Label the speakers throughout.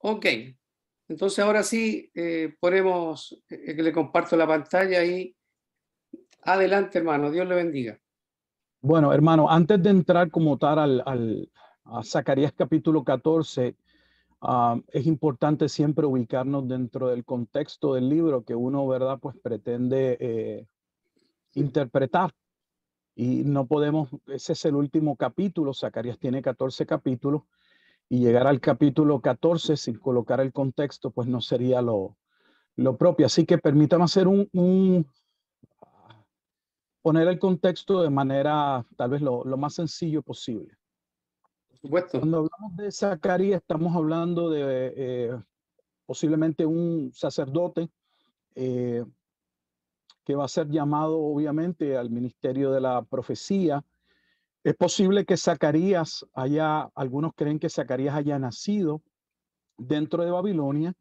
Speaker 1: Ok, entonces ahora sí ponemos, que le comparto la pantalla y adelante, hermano, Dios le bendiga.
Speaker 2: Bueno, hermano, antes de entrar como tal a Zacarías capítulo 14, es importante siempre ubicarnos dentro del contexto del libro que uno, ¿verdad? Pues pretende interpretar. Y no podemos, ese es el último capítulo, Zacarías tiene 14 capítulos, y llegar al capítulo 14 sin colocar el contexto, pues no sería lo propio. Así que permítame hacer poner el contexto de manera tal vez lo más sencillo posible.
Speaker 1: Por supuesto.
Speaker 2: Cuando hablamos de Zacarías, estamos hablando de posiblemente un sacerdote eh, que va a ser llamado obviamente al ministerio de la profecía. Es posible que algunos creen que Zacarías haya nacido dentro de Babilonia,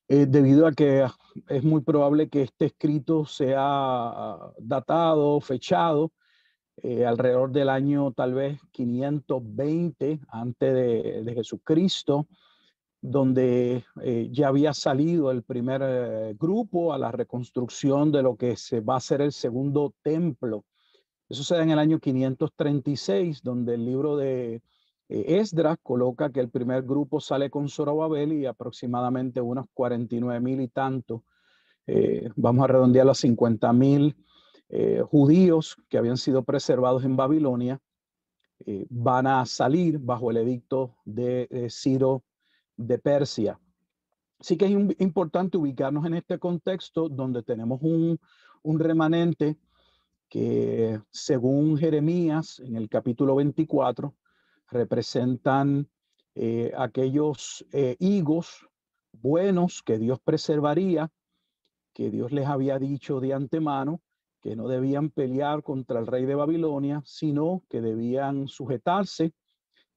Speaker 2: debido a que es muy probable que este escrito sea datado, fechado, alrededor del año tal vez 520 antes de Jesucristo, donde ya había salido el primer grupo a la reconstrucción de lo que se va a ser el segundo templo. Eso se da en el año 536, donde el libro de Esdras coloca que el primer grupo sale con Zorobabel y aproximadamente unos 49,000 y tanto, vamos a redondearlo a 50,000 judíos que habían sido preservados en Babilonia, van a salir bajo el edicto de Ciro de Persia. Sí que es importante ubicarnos en este contexto donde tenemos un remanente que, según Jeremías en el capítulo 24, representan aquellos higos buenos que Dios preservaría, que Dios les había dicho de antemano que no debían pelear contra el rey de Babilonia, sino que debían sujetarse,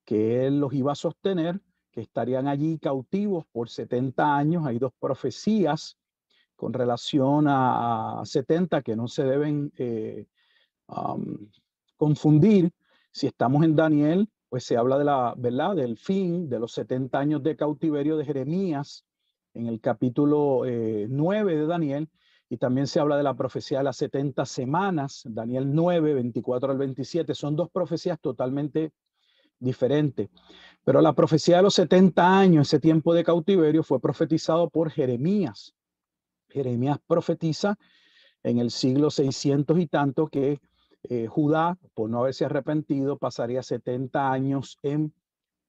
Speaker 2: que él los iba a sostener, que estarían allí cautivos por 70 años. Hay dos profecías con relación a 70 que no se deben confundir. Si estamos en Daniel, pues se habla de la verdad del fin de los 70 años de cautiverio de Jeremías en el capítulo 9 de Daniel, y también se habla de la profecía de las 70 semanas, Daniel 9, 24 al 27. Son dos profecías totalmente diferentes. Pero la profecía de los 70 años, ese tiempo de cautiverio, fue profetizado por Jeremías. Jeremías profetiza en el siglo 600 y tanto que Judá, por no haberse arrepentido, pasaría 70 años en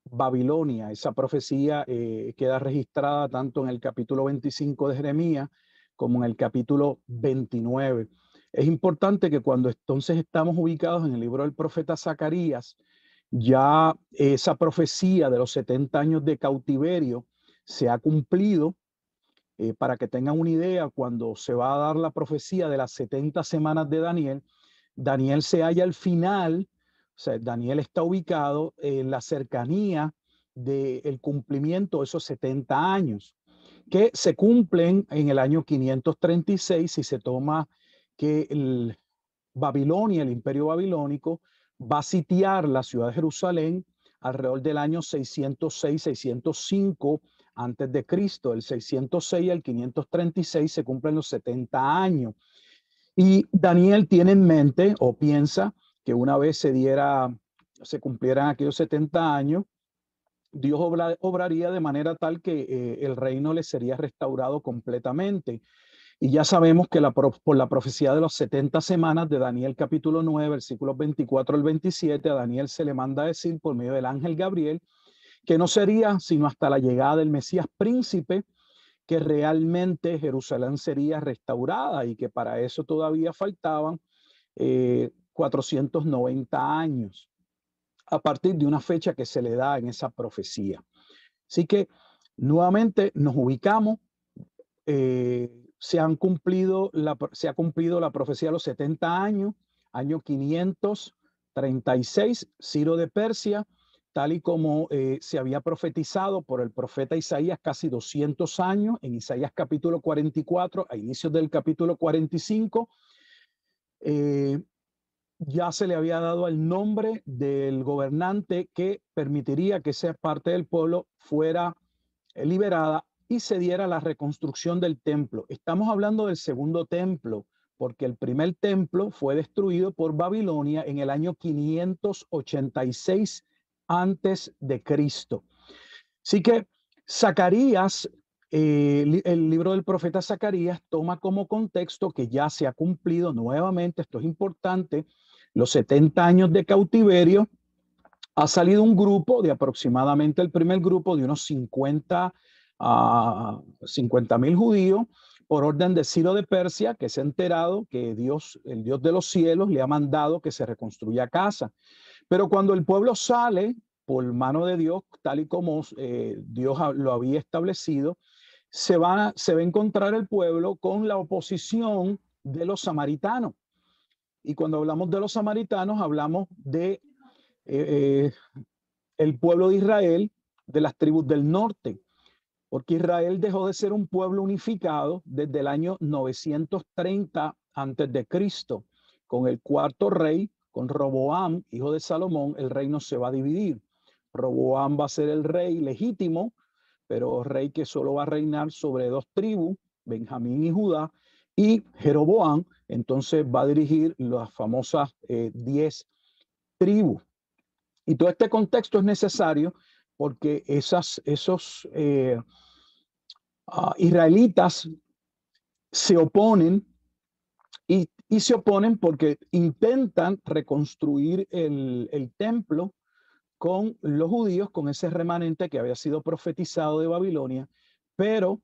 Speaker 2: Babilonia. Esa profecía queda registrada tanto en el capítulo 25 de Jeremías como en el capítulo 29. Es importante que cuando entonces estamos ubicados en el libro del profeta Zacarías, ya esa profecía de los 70 años de cautiverio se ha cumplido. Para que tengan una idea, cuando se va a dar la profecía de las 70 semanas de Daniel, Daniel se halla al final, o sea, Daniel está ubicado en la cercanía del cumplimiento de esos 70 años, que se cumplen en el año 536 si se toma que Babilonia, el imperio babilónico, va a sitiar la ciudad de Jerusalén alrededor del año 606, 605 antes de Cristo. El 606 al 536 se cumplen los 70 años. Y Daniel tiene en mente o piensa que una vez se cumplieran aquellos 70 años, Dios obraría de manera tal que el reino le sería restaurado completamente. Y ya sabemos que por la profecía de las 70 semanas de Daniel capítulo 9, versículos 24 al 27, a Daniel se le manda a decir por medio del ángel Gabriel que no sería sino hasta la llegada del Mesías príncipe que realmente Jerusalén sería restaurada, y que para eso todavía faltaban 490 años a partir de una fecha que se le da en esa profecía. Así que nuevamente nos ubicamos. Se ha cumplido la profecía de los 70 años, año 536, Ciro de Persia, tal y como se había profetizado por el profeta Isaías casi 200 años, en Isaías capítulo 44, a inicios del capítulo 45, ya se le había dado el nombre del gobernante que permitiría que esa parte del pueblo fuera liberada y se diera la reconstrucción del templo. Estamos hablando del segundo templo, porque el primer templo fue destruido por Babilonia en el año 586 antes de Cristo. Así que Zacarías, el libro del profeta Zacarías toma como contexto que ya se ha cumplido nuevamente, esto es importante, los 70 años de cautiverio. Ha salido un grupo de aproximadamente, el primer grupo de unos 50.000 judíos, por orden de Ciro de Persia, que se ha enterado que Dios, el Dios de los cielos, le ha mandado que se reconstruya casa. Pero cuando el pueblo sale por mano de Dios, tal y como Dios lo había establecido, se va a encontrar el pueblo con la oposición de los samaritanos. Y cuando hablamos de los samaritanos, hablamos de el pueblo de Israel, de las tribus del norte, porque Israel dejó de ser un pueblo unificado desde el año 930 antes de Cristo. Con el cuarto rey, con Roboam, hijo de Salomón, el reino se va a dividir. Roboam va a ser el rey legítimo, pero rey que solo va a reinar sobre dos tribus, Benjamín y Judá, y Jeroboam entonces va a dirigir las famosas 10 tribus. Y todo este contexto es necesario porque esos israelitas se oponen y se oponen porque intentan reconstruir el templo con los judíos, con ese remanente que había sido profetizado de Babilonia, pero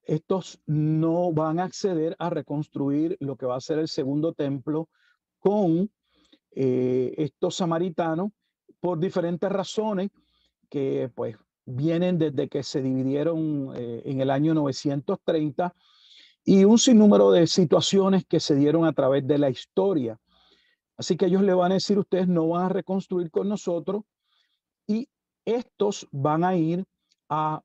Speaker 2: estos no van a acceder a reconstruir lo que va a ser el segundo templo con estos samaritanos por diferentes razones que pues vienen desde que se dividieron en el año 930 y un sinnúmero de situaciones que se dieron a través de la historia. Así que ellos le van a decir, ustedes no van a reconstruir con nosotros y estos van a ir a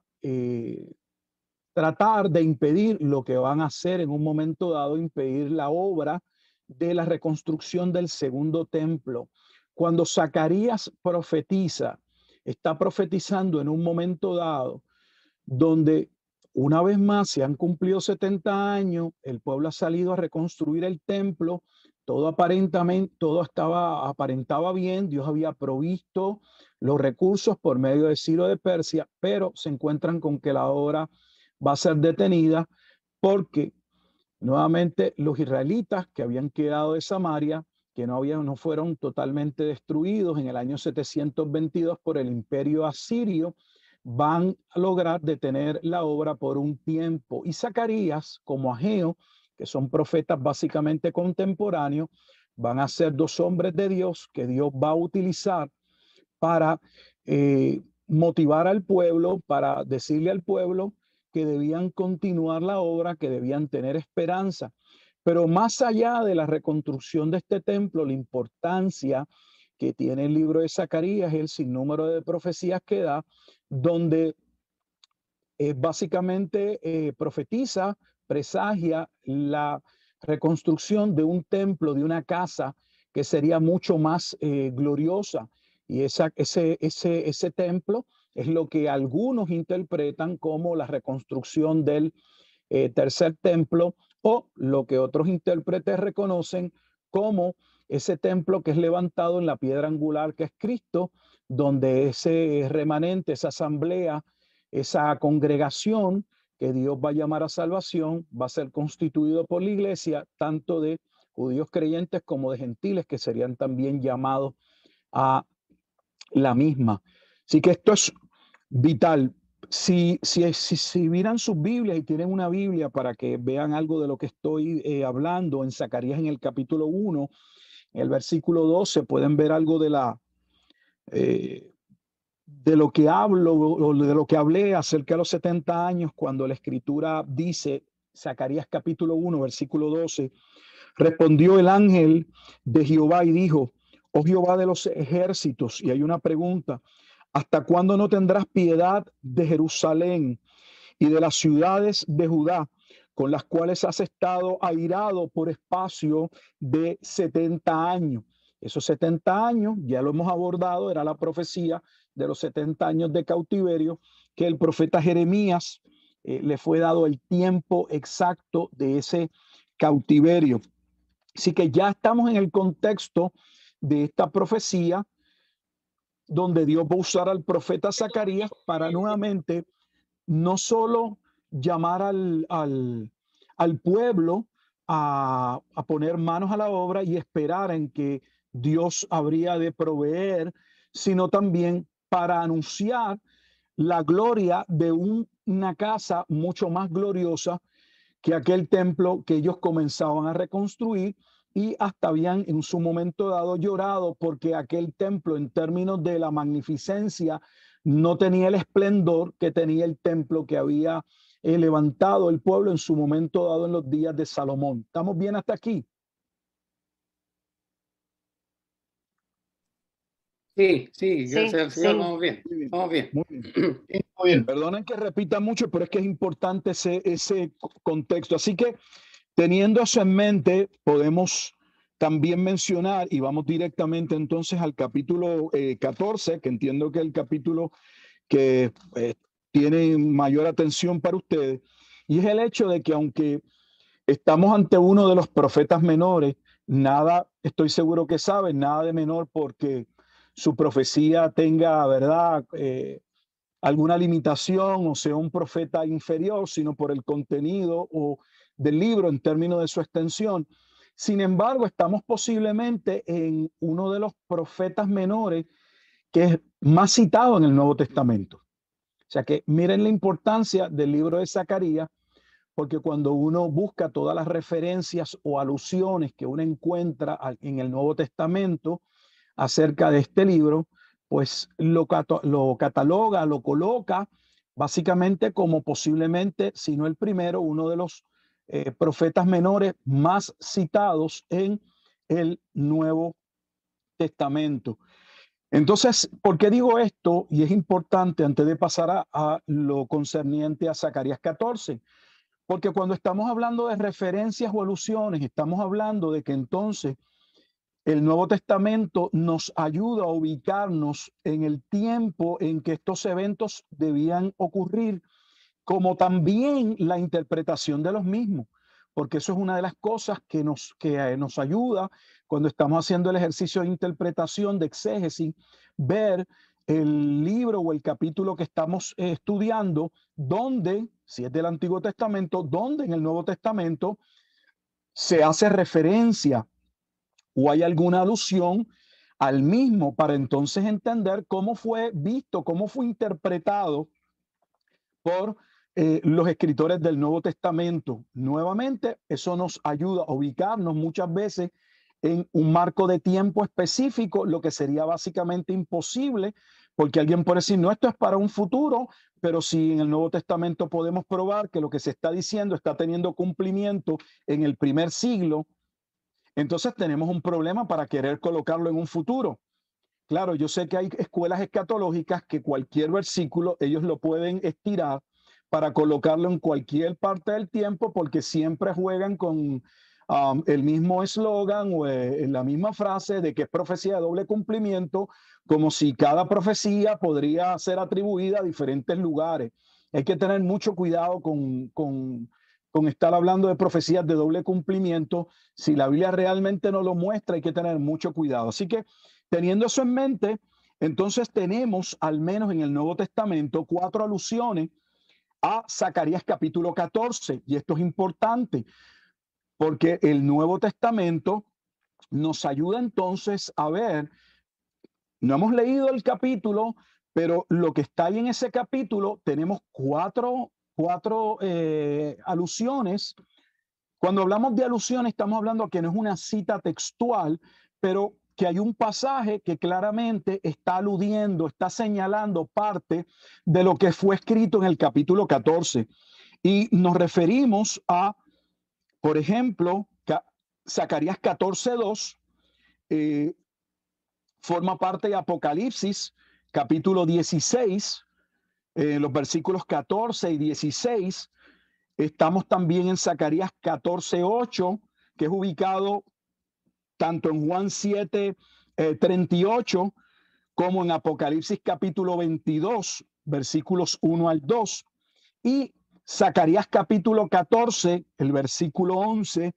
Speaker 2: tratar de impedir lo que van a hacer en un momento dado, impedir la obra de la reconstrucción del segundo templo. Cuando Zacarías profetiza, está profetizando en un momento dado donde una vez más se han cumplido 70 años, el pueblo ha salido a reconstruir el templo, todo aparentemente, aparentaba bien, Dios había provisto los recursos por medio de Ciro de Persia, pero se encuentran con que la obra va a ser detenida porque nuevamente los israelitas que habían quedado de Samaria, que no fueron totalmente destruidos en el año 722 por el imperio asirio, van a lograr detener la obra por un tiempo. Y Zacarías, como Ageo, que son profetas básicamente contemporáneos, van a ser dos hombres de Dios que Dios va a utilizar para motivar al pueblo, para decirle al pueblo que debían continuar la obra, que debían tener esperanza. Pero más allá de la reconstrucción de este templo, la importancia que tiene el libro de Zacarías, el sinnúmero de profecías que da, donde básicamente profetiza, presagia la reconstrucción de un templo, de una casa que sería mucho más gloriosa. Y ese templo es lo que algunos interpretan como la reconstrucción del tercer templo o lo que otros intérpretes reconocen como ese templo que es levantado en la piedra angular que es Cristo, donde ese remanente, esa asamblea, esa congregación que Dios va a llamar a salvación, va a ser constituido por la iglesia, tanto de judíos creyentes como de gentiles que serían también llamados a la misma. Así que esto es vital. Si miran sus Biblias y tienen una Biblia para que vean algo de lo que estoy hablando, en Zacarías en el capítulo 1, en el versículo 12, pueden ver algo de lo que hablo o de lo que hablé acerca de los 70 años, cuando la escritura dice, Zacarías capítulo 1, versículo 12, respondió el ángel de Jehová y dijo, oh Jehová de los ejércitos, y hay una pregunta, ¿hasta cuándo no tendrás piedad de Jerusalén y de las ciudades de Judá, con las cuales has estado airado por espacio de 70 años? Esos 70 años, ya lo hemos abordado, era la profecía de los 70 años de cautiverio que el profeta Jeremías le fue dado el tiempo exacto de ese cautiverio. Así que ya estamos en el contexto de esta profecía donde Dios va a usar al profeta Zacarías para nuevamente no solo llamar al pueblo a poner manos a la obra y esperar en que Dios habría de proveer, sino también para anunciar la gloria de una casa mucho más gloriosa que aquel templo que ellos comenzaban a reconstruir, y hasta habían en su momento dado llorado porque aquel templo, en términos de la magnificencia, no tenía el esplendor que tenía el templo que había levantado el pueblo en su momento dado en los días de Salomón. ¿Estamos bien hasta aquí?
Speaker 1: Sí, sí,
Speaker 3: Sí,
Speaker 1: gracias al Señor,
Speaker 3: sí.
Speaker 1: vamos bien,
Speaker 2: Muy bien,
Speaker 1: vamos bien.
Speaker 2: muy bien. Muy bien. Perdonen que repita mucho, pero es que es importante ese contexto. Así que, teniendo eso en mente, podemos también mencionar, y vamos directamente entonces al capítulo 14, que entiendo que es el capítulo que tiene mayor atención para ustedes, y es el hecho de que aunque estamos ante uno de los profetas menores, nada, estoy seguro que saben, nada de menor porque su profecía tenga, ¿verdad?, alguna limitación o sea un profeta inferior, sino por el contenido o del libro en términos de su extensión. Sin embargo, estamos posiblemente en uno de los profetas menores que es más citado en el Nuevo Testamento. O sea que miren la importancia del libro de Zacarías, porque cuando uno busca todas las referencias o alusiones que uno encuentra en el Nuevo Testamento acerca de este libro, pues lo cataloga, lo coloca básicamente como posiblemente, si no el primero, uno de los profetas menores más citados en el Nuevo Testamento. Entonces, ¿por qué digo esto? Y es importante antes de pasar a lo concerniente a Zacarías 14, porque cuando estamos hablando de referencias o alusiones, estamos hablando de que entonces el Nuevo Testamento nos ayuda a ubicarnos en el tiempo en que estos eventos debían ocurrir, como también la interpretación de los mismos, porque eso es una de las cosas que nos ayuda cuando estamos haciendo el ejercicio de interpretación, de exégesis, ver el libro o el capítulo que estamos estudiando, donde, si es del Antiguo Testamento, donde en el Nuevo Testamento se hace referencia o hay alguna alusión al mismo, para entonces entender cómo fue visto, cómo fue interpretado por los escritores del Nuevo Testamento. Nuevamente, eso nos ayuda a ubicarnos muchas veces en un marco de tiempo específico, lo que sería básicamente imposible, porque alguien puede decir, no, esto es para un futuro, pero si en el Nuevo Testamento podemos probar que lo que se está diciendo está teniendo cumplimiento en el primer siglo, entonces tenemos un problema para querer colocarlo en un futuro. Claro, yo sé que hay escuelas escatológicas que cualquier versículo ellos lo pueden estirar para colocarlo en cualquier parte del tiempo porque siempre juegan con el mismo eslogan o la misma frase de que es profecía de doble cumplimiento, como si cada profecía podría ser atribuida a diferentes lugares. Hay que tener mucho cuidado con estar hablando de profecías de doble cumplimiento. Si la Biblia realmente no lo muestra, hay que tener mucho cuidado. Así que, teniendo eso en mente, entonces tenemos, al menos en el Nuevo Testamento, 4 alusiones a Zacarías capítulo 14. Y esto es importante porque el Nuevo Testamento nos ayuda entonces a ver, no hemos leído el capítulo, pero lo que está ahí en ese capítulo, tenemos cuatro alusiones. Cuando hablamos de alusiones, estamos hablando que no es una cita textual, pero que hay un pasaje que claramente está aludiendo, está señalando parte de lo que fue escrito en el capítulo 14. Y nos referimos a, por ejemplo, Zacarías 14:2, forma parte de Apocalipsis, capítulo 16, los versículos 14 y 16. Estamos también en Zacarías 14:8, que es ubicado tanto en Juan 7:38 como en Apocalipsis capítulo 22, versículos 1 al 2, y Zacarías capítulo 14, el versículo 11,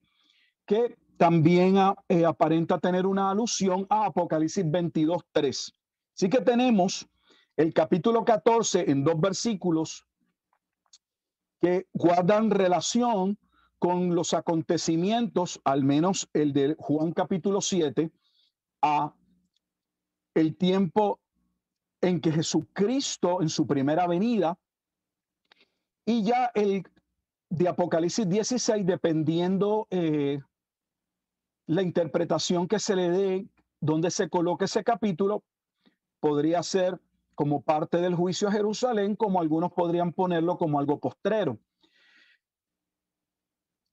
Speaker 2: que también aparenta tener una alusión a Apocalipsis 22, 3. Así que tenemos el capítulo 14 en dos versículos que guardan relación con los acontecimientos, al menos el de Juan capítulo 7, a el tiempo en que Jesucristo en su primera venida, y ya el de Apocalipsis 16, dependiendo la interpretación que se le dé, donde se coloque ese capítulo, podría ser como parte del juicio a Jerusalén, como algunos podrían ponerlo como algo postrero.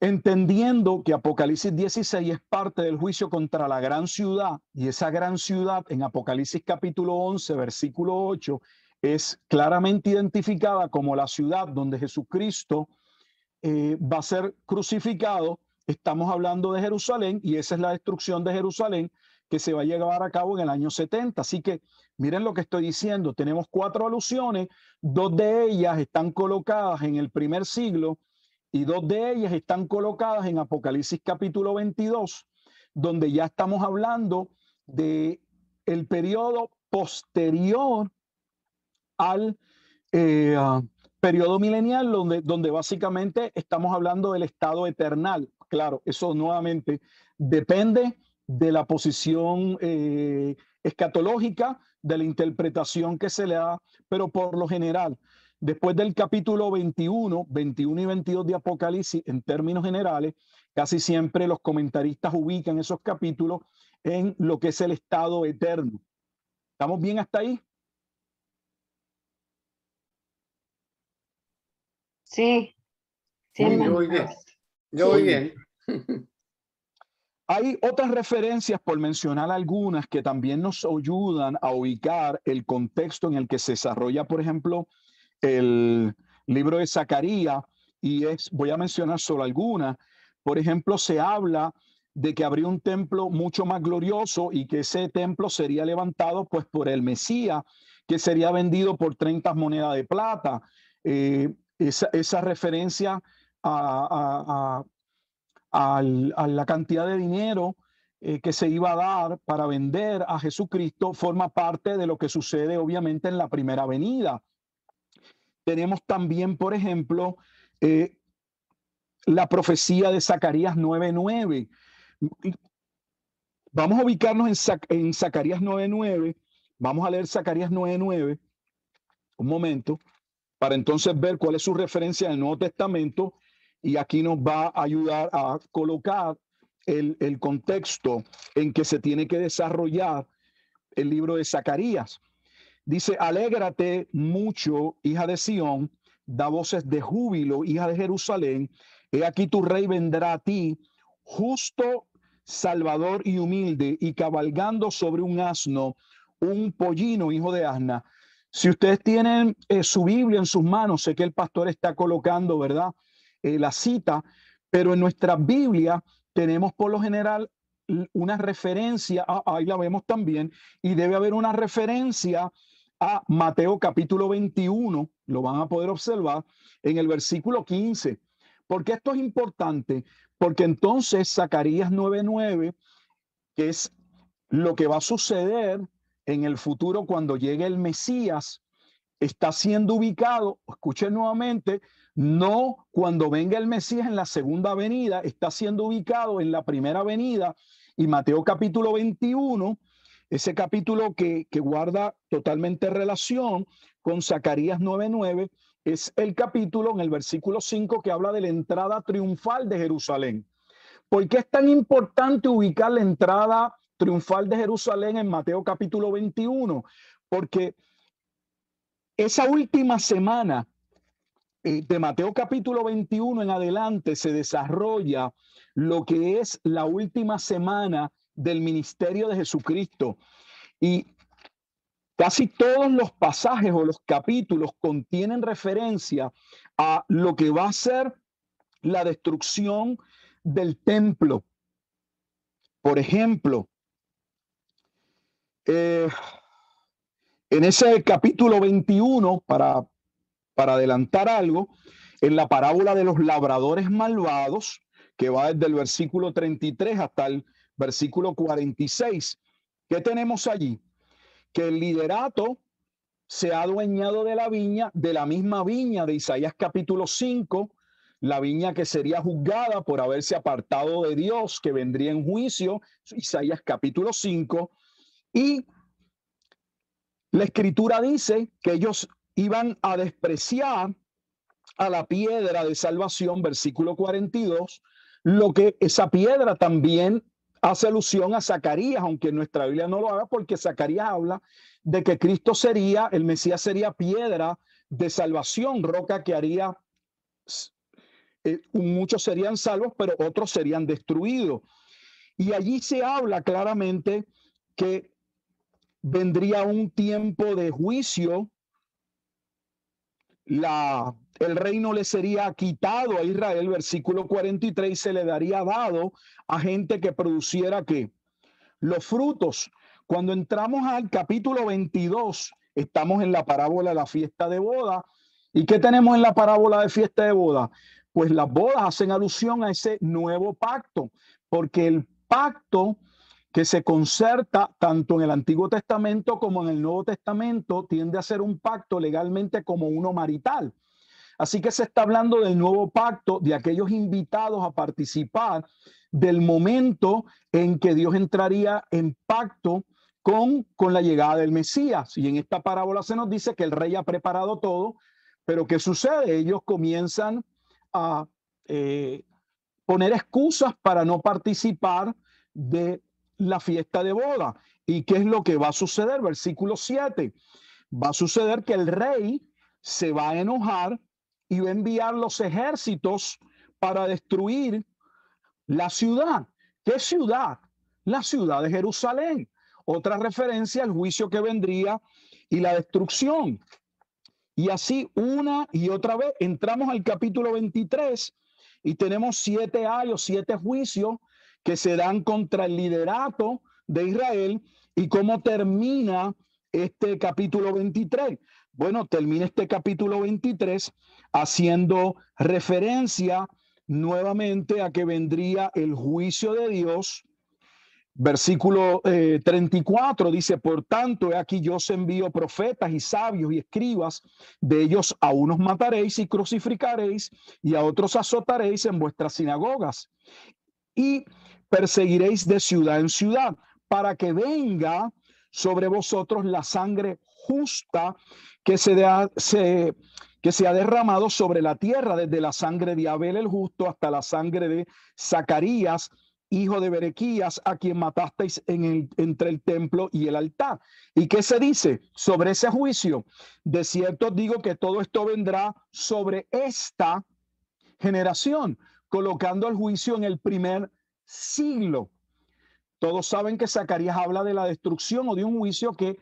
Speaker 2: Entendiendo que Apocalipsis 16 es parte del juicio contra la gran ciudad, y esa gran ciudad en Apocalipsis capítulo 11, versículo 8, es claramente identificada como la ciudad donde Jesucristo va a ser crucificado. Estamos hablando de Jerusalén, y esa es la destrucción de Jerusalén que se va a llevar a cabo en el año 70. Así que miren lo que estoy diciendo. Tenemos 4 alusiones, 2 de ellas están colocadas en el primer siglo y 2 de ellas están colocadas en Apocalipsis capítulo 22, donde ya estamos hablando de el periodo posterior al periodo milenial, donde básicamente estamos hablando del estado eternal. Claro, eso nuevamente depende de la posición escatológica, de la interpretación que se le da, pero por lo general, después del capítulo 21 y 22 de Apocalipsis, en términos generales, casi siempre los comentaristas ubican esos capítulos en lo que es el estado eterno. ¿Estamos bien hasta ahí?
Speaker 3: Sí, sí,
Speaker 2: Muy
Speaker 1: Yo
Speaker 3: hermano.
Speaker 1: voy bien. Yo
Speaker 3: Sí.
Speaker 1: voy bien.
Speaker 2: Hay otras referencias, por mencionar algunas, que también nos ayudan a ubicar el contexto en el que se desarrolla, por ejemplo, el libro de Zacarías, y voy a mencionar solo algunas. Por ejemplo, se habla de que habría un templo mucho más glorioso y que ese templo sería levantado pues por el Mesías, que sería vendido por 30 monedas de plata. Esa referencia a a la cantidad de dinero que se iba a dar para vender a Jesucristo forma parte de lo que sucede obviamente en la primera venida. Tenemos también, por ejemplo, eh, la profecía de Zacarías 9:9. Vamos a ubicarnos en Zacarías 9:9. Vamos a leer Zacarías 9:9 un momento, para entonces ver cuál es su referencia en el Nuevo Testamento, y aquí nos va a ayudar a colocar el contexto en que se tiene que desarrollar el libro de Zacarías. Dice: alégrate mucho, hija de Sión, da voces de júbilo, hija de Jerusalén, he aquí tu rey vendrá a ti, justo, salvador y humilde, y cabalgando sobre un asno, un pollino, hijo de asna. Si ustedes tienen su Biblia en sus manos, sé que el pastor está colocando, ¿verdad? La cita, pero en nuestra Biblia tenemos por lo general una referencia, ahí la vemos también, y debe haber una referencia a Mateo capítulo 21, lo van a poder observar en el versículo 15. ¿Por qué esto es importante? Porque entonces Zacarías 9:9, que es lo que va a suceder en el futuro cuando llegue el Mesías, está siendo ubicado, escuchen nuevamente, no cuando venga el Mesías en la segunda venida, está siendo ubicado en la primera venida. Y Mateo capítulo 21, ese capítulo que guarda totalmente relación con Zacarías 9:9, es el capítulo en el versículo 5 que habla de la entrada triunfal de Jerusalén. ¿Por qué es tan importante ubicar la entrada triunfal de Jerusalén en Mateo capítulo 21? Porque esa última semana de Mateo capítulo 21 en adelante se desarrolla lo que es la última semana del ministerio de Jesucristo. Y casi todos los pasajes o los capítulos contienen referencia a lo que va a ser la destrucción del templo. Por ejemplo, En ese capítulo 21, para adelantar algo, en la parábola de los labradores malvados, que va desde el versículo 33 hasta el versículo 46, ¿qué tenemos allí? Que el liderato se ha adueñado de la viña, de la misma viña de Isaías capítulo 5, la viña que sería juzgada por haberse apartado de Dios, que vendría en juicio, Isaías capítulo 5, y la escritura dice que ellos iban a despreciar a la piedra de salvación, versículo 42, lo que esa piedra también hace alusión a Zacarías, aunque nuestra Biblia no lo haga, porque Zacarías habla de que Cristo sería, el Mesías sería piedra de salvación, roca que haría, muchos serían salvos, pero otros serían destruidos. Y allí se habla claramente que vendría un tiempo de juicio, el reino le sería quitado a Israel, versículo 43, y se le daría dado a gente que produciera ¿qué? Los frutos. Cuando entramos al capítulo 22, estamos en la parábola de la fiesta de boda. ¿Y qué tenemos en la parábola de fiesta de boda? Pues las bodas hacen alusión a ese nuevo pacto, porque el pacto que se concerta tanto en el Antiguo Testamento como en el Nuevo Testamento tiende a ser un pacto legalmente como uno marital. Así que se está hablando del nuevo pacto, de aquellos invitados a participar del momento en que Dios entraría en pacto con la llegada del Mesías. Y en esta parábola se nos dice que el rey ha preparado todo, pero ¿qué sucede? Ellos comienzan a poner excusas para no participar de la fiesta de boda. ¿Y qué es lo que va a suceder? Versículo 7. Va a suceder que el rey se va a enojar y va a enviar los ejércitos para destruir la ciudad. ¿Qué ciudad? La ciudad de Jerusalén. Otra referencia al juicio que vendría y la destrucción. Y así una y otra vez entramos al capítulo 23 y tenemos 7 ayos, 7 juicios que se dan contra el liderato de Israel. ¿Y cómo termina este capítulo 23? Bueno, termina este capítulo 23 haciendo referencia nuevamente a que vendría el juicio de Dios. Versículo 34 dice: por tanto, he aquí yo os envío profetas y sabios y escribas, de ellos a unos mataréis y crucificaréis, y a otros azotaréis en vuestras sinagogas, y perseguiréis de ciudad en ciudad, para que venga sobre vosotros la sangre justa que se ha derramado sobre la tierra, desde la sangre de Abel el justo hasta la sangre de Zacarías, hijo de Berequías, a quien matasteis entre el templo y el altar. ¿Y qué se dice sobre ese juicio? De cierto digo que todo esto vendrá sobre esta generación, colocando el juicio en el primer siglo. Todos saben que Zacarías habla de la destrucción o de un juicio que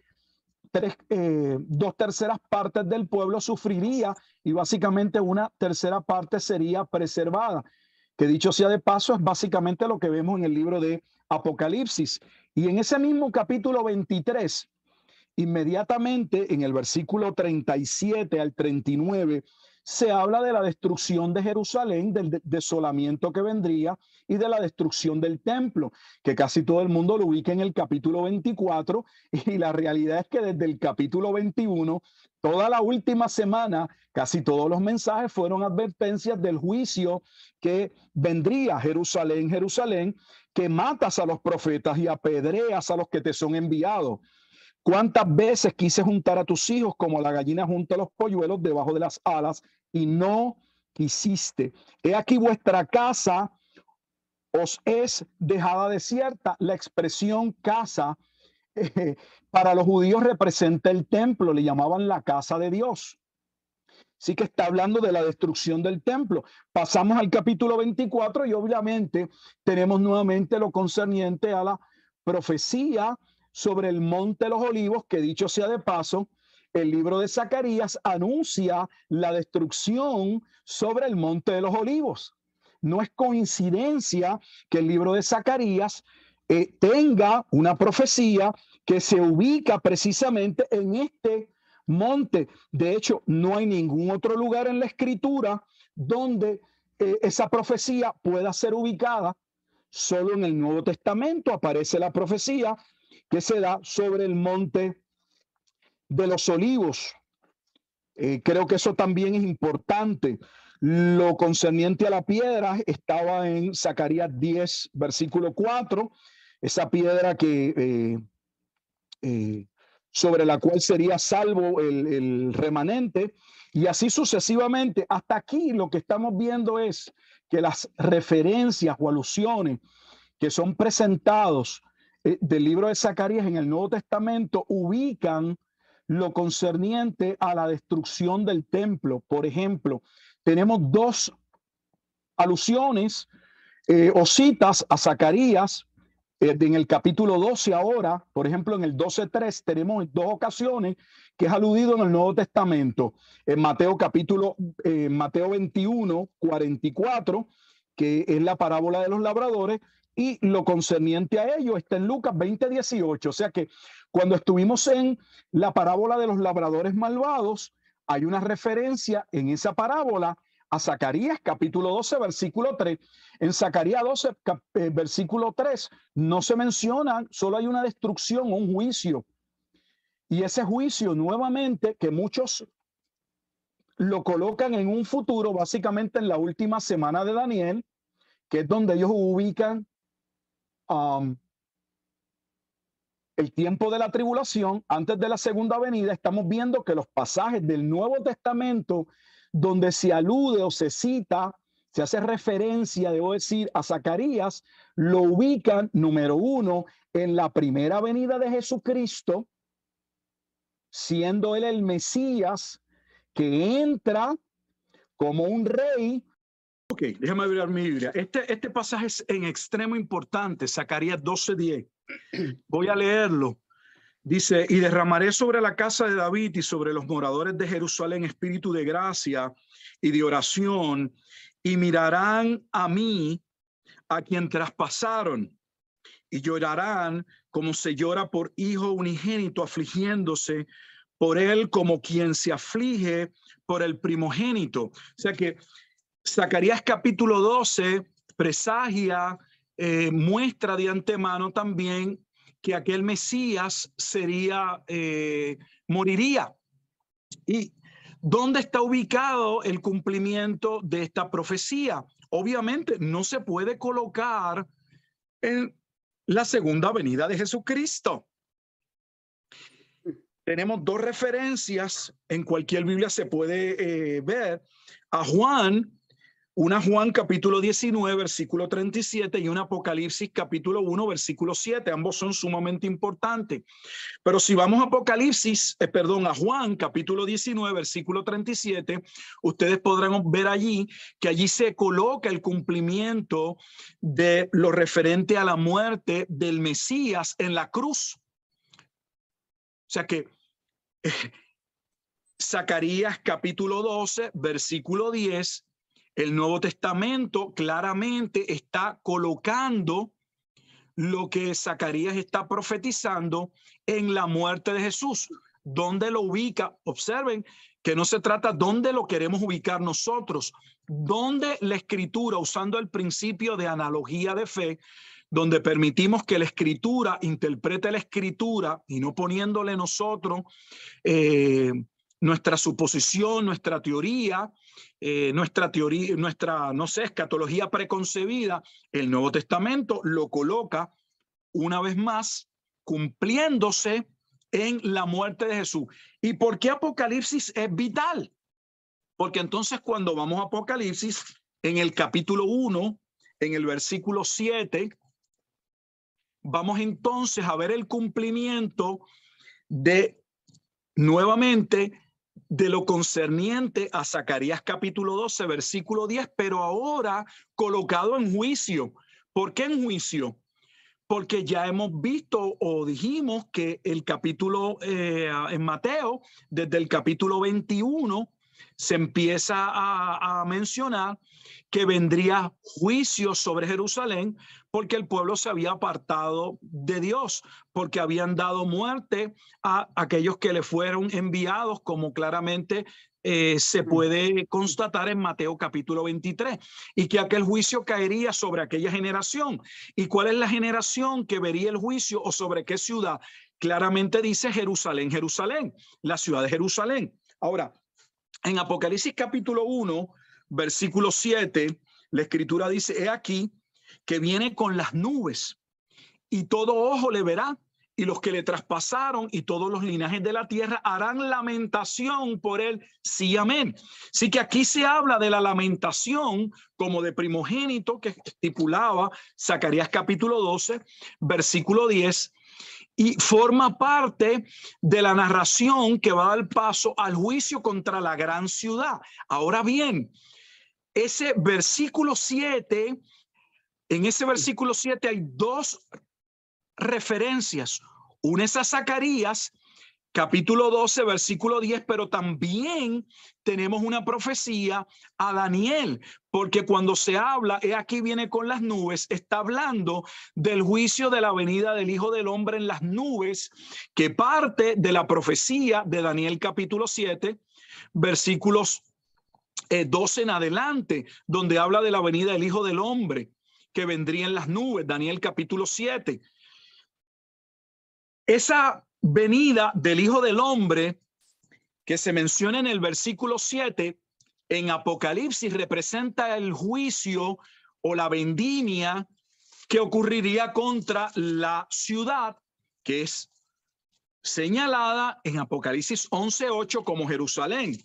Speaker 2: 2/3 partes del pueblo sufriría y básicamente 1/3 parte sería preservada, que dicho sea de paso es básicamente lo que vemos en el libro de Apocalipsis. Y en ese mismo capítulo 23, inmediatamente en el versículo 37 al 39, se habla de la destrucción de Jerusalén, del desolamiento que vendría y de la destrucción del templo, que casi todo el mundo lo ubica en el capítulo 24, y la realidad es que desde el capítulo 21, toda la última semana, casi todos los mensajes fueron advertencias del juicio que vendría. Jerusalén, Jerusalén, que matas a los profetas y apedreas a los que te son enviados. ¿Cuántas veces quise juntar a tus hijos como la gallina junta los polluelos debajo de las alas y no quisiste? He aquí vuestra casa os es dejada desierta. La expresión casa para los judíos representa el templo, le llamaban la casa de Dios. Sí que está hablando de la destrucción del templo. Pasamos al capítulo 24 y obviamente tenemos nuevamente lo concerniente a la profecía sobre el monte de los olivos, que dicho sea de paso, el libro de Zacarías anuncia la destrucción sobre el monte de los olivos. No es coincidencia que el libro de Zacarías tenga una profecía que se ubica precisamente en este monte. De hecho, no hay ningún otro lugar en la Escritura donde esa profecía pueda ser ubicada. Solo en el Nuevo Testamento aparece la profecía que se da sobre el monte de los olivos. Creo que eso también es importante. Lo concerniente a la piedra estaba en Zacarías 10, versículo 4, esa piedra que sobre la cual sería salvo el remanente, y así sucesivamente. Hasta aquí lo que estamos viendo es que las referencias o alusiones que son presentados del libro de Zacarías en el Nuevo Testamento ubican lo concerniente a la destrucción del templo. Por ejemplo, tenemos dos alusiones o citas a Zacarías en el capítulo 12 ahora. Por ejemplo, en el 12:3 tenemos dos ocasiones que es aludido en el Nuevo Testamento. En Mateo 21:44, que es la parábola de los labradores, y lo concerniente a ello está en Lucas 20:18. O sea que cuando estuvimos en la parábola de los labradores malvados, hay una referencia en esa parábola a Zacarías capítulo 12, versículo 3. En Zacarías 12, versículo 3, no se menciona, solo hay una destrucción, un juicio. Y ese juicio, nuevamente, que muchos lo colocan en un futuro, básicamente en la última semana de Daniel, que es donde ellos ubican el tiempo de la tribulación antes de la segunda venida. Estamos viendo que los pasajes del Nuevo Testamento donde se alude o se cita, se hace referencia, debo decir, a Zacarías, lo ubican, número uno, en la primera venida de Jesucristo, siendo él el Mesías que entra como un rey. Ok, déjame abrir mi Biblia. Este pasaje es en extremo importante, Zacarías 12:10. Voy a leerlo. Dice: y derramaré sobre la casa de David y sobre los moradores de Jerusalén espíritu de gracia y de oración, y mirarán a mí, a quien traspasaron, y llorarán como se llora por hijo unigénito, afligiéndose por él como quien se aflige por el primogénito. O sea que Zacarías capítulo 12 presagia, muestra de antemano también que aquel Mesías moriría. ¿Y dónde está ubicado el cumplimiento de esta profecía? Obviamente no se puede colocar en la segunda venida de Jesucristo. Tenemos dos referencias, en cualquier Biblia se puede ver, a Juan. Una Juan capítulo 19, versículo 37 y un Apocalipsis capítulo 1, versículo 7. Ambos son sumamente importantes. Pero si vamos a a Juan capítulo 19, versículo 37, ustedes podrán ver allí que allí se coloca el cumplimiento de lo referente a la muerte del Mesías en la cruz. O sea que Zacarías capítulo 12, versículo 10, el Nuevo Testamento claramente está colocando lo que Zacarías está profetizando en la muerte de Jesús. ¿Dónde lo ubica? Observen que no se trata dónde lo queremos ubicar nosotros, dónde la Escritura, usando el principio de analogía de fe, donde permitimos que la Escritura interprete la Escritura y no poniéndole nosotros nuestra suposición, nuestra teoría, nuestra, no sé, escatología preconcebida. El Nuevo Testamento lo coloca una vez más cumpliéndose en la muerte de Jesús. ¿Y por qué Apocalipsis es vital? Porque entonces cuando vamos a Apocalipsis, en el capítulo 1, en el versículo 7, vamos entonces a ver el cumplimiento nuevamente de lo concerniente a Zacarías capítulo 12, versículo 10, pero ahora colocado en juicio. ¿Por qué en juicio? Porque ya hemos visto o dijimos que el capítulo en Mateo, desde el capítulo 21, se empieza a mencionar que vendría juicio sobre Jerusalén porque el pueblo se había apartado de Dios, porque habían dado muerte a aquellos que le fueron enviados, como claramente se puede constatar en Mateo capítulo 23, y que aquel juicio caería sobre aquella generación. ¿Y cuál es la generación que vería el juicio o sobre qué ciudad? Claramente dice Jerusalén, Jerusalén, la ciudad de Jerusalén. Ahora, en Apocalipsis capítulo 1, versículo 7, la escritura dice, he aquí que viene con las nubes y todo ojo le verá, y los que le traspasaron y todos los linajes de la tierra harán lamentación por él. Sí, amén. Así que aquí se habla de la lamentación como de primogénito que estipulaba Zacarías capítulo 12, versículo 10, y forma parte de la narración que va a dar paso al juicio contra la gran ciudad. Ahora bien, ese versículo 7, en ese versículo 7 hay dos referencias. Una es a Zacarías, capítulo 12, versículo 10, pero también tenemos una profecía a Daniel, porque cuando se habla, he aquí viene con las nubes, está hablando del juicio de la venida del Hijo del Hombre en las nubes, que parte de la profecía de Daniel capítulo 7, versículos 12 en adelante, donde habla de la venida del Hijo del Hombre, que vendría en las nubes, Daniel capítulo 7. Esa venida del Hijo del Hombre que se menciona en el versículo 7 en Apocalipsis representa el juicio o la vendimia que ocurriría contra la ciudad que es señalada en Apocalipsis 11:8 como Jerusalén.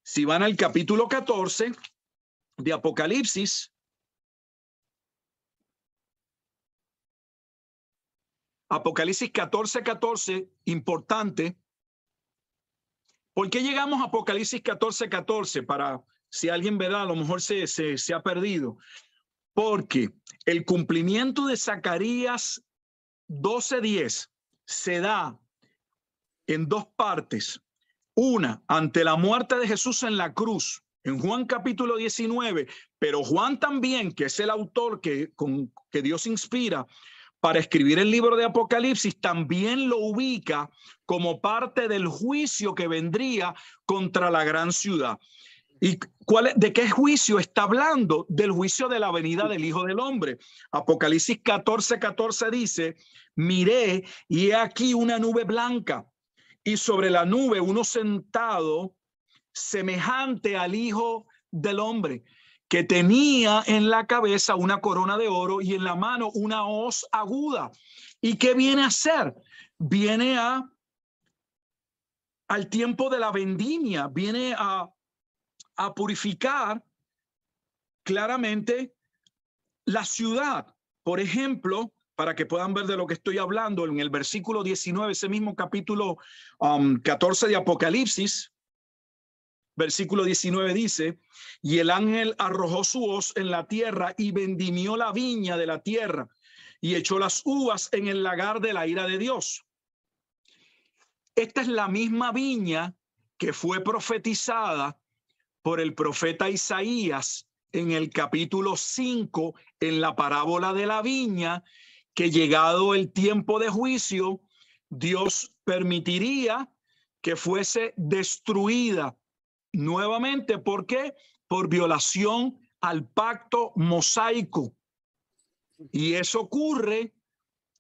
Speaker 2: Si van al capítulo 14 de Apocalipsis, Apocalipsis 14:14, importante. ¿Por qué llegamos a Apocalipsis 14:14? Para si alguien verá, a lo mejor se ha perdido. Porque el cumplimiento de Zacarías 12:10 se da en dos partes. Una, ante la muerte de Jesús en la cruz, en Juan capítulo 19, pero Juan también, que es el autor que Dios inspira para escribir el libro de Apocalipsis, también lo ubica como parte del juicio que vendría contra la gran ciudad. ¿Y de qué juicio está hablando? Del juicio de la venida del Hijo del Hombre. Apocalipsis 14:14 dice, miré y he aquí una nube blanca, y sobre la nube uno sentado semejante al Hijo del Hombre, que tenía en la cabeza una corona de oro y en la mano una hoz aguda. ¿Y qué viene a hacer? Viene al tiempo de la vendimia, viene a purificar claramente la ciudad. Por ejemplo, para que puedan ver de lo que estoy hablando, en el versículo 19, ese mismo capítulo 14 de Apocalipsis, versículo 19 dice, y el ángel arrojó su hoz en la tierra y vendimió la viña de la tierra y echó las uvas en el lagar de la ira de Dios. Esta es la misma viña que fue profetizada por el profeta Isaías en el capítulo 5, en la parábola de la viña, que llegado el tiempo de juicio, Dios permitiría que fuese destruida nuevamente. ¿Por qué? Por violación al pacto mosaico. Y eso ocurre,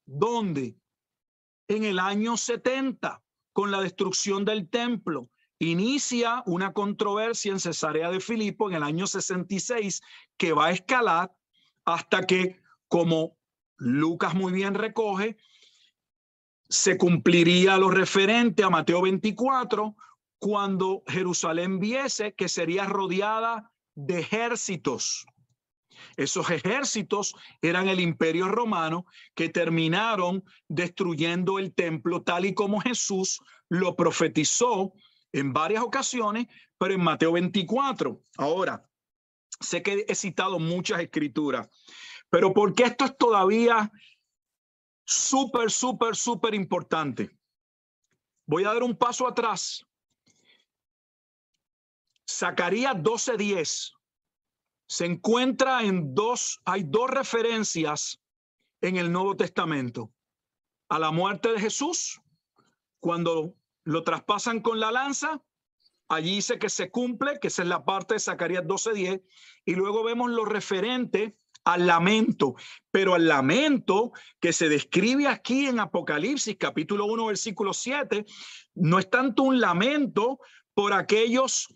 Speaker 2: ¿dónde? En el año 70, con la destrucción del templo. Inicia una controversia en Cesarea de Filipo en el año 66 que va a escalar hasta que, como Lucas muy bien recoge, se cumpliría lo referente a Mateo 24, cuando Jerusalén viese que sería rodeada de ejércitos. Esos ejércitos eran el Imperio Romano, que terminaron destruyendo el templo tal y como Jesús lo profetizó en varias ocasiones, pero en Mateo 24. Ahora, sé que he citado muchas escrituras, pero ¿por qué esto es todavía súper importante? Voy a dar un paso atrás Zacarías 12:10 se encuentra hay dos referencias en el Nuevo Testamento. A la muerte de Jesús, cuando lo traspasan con la lanza, allí dice que se cumple, que esa es la parte de Zacarías 12:10, y luego vemos lo referente al lamento, pero al lamento que se describe aquí en Apocalipsis capítulo 1 versículo 7, no es tanto un lamento por aquellos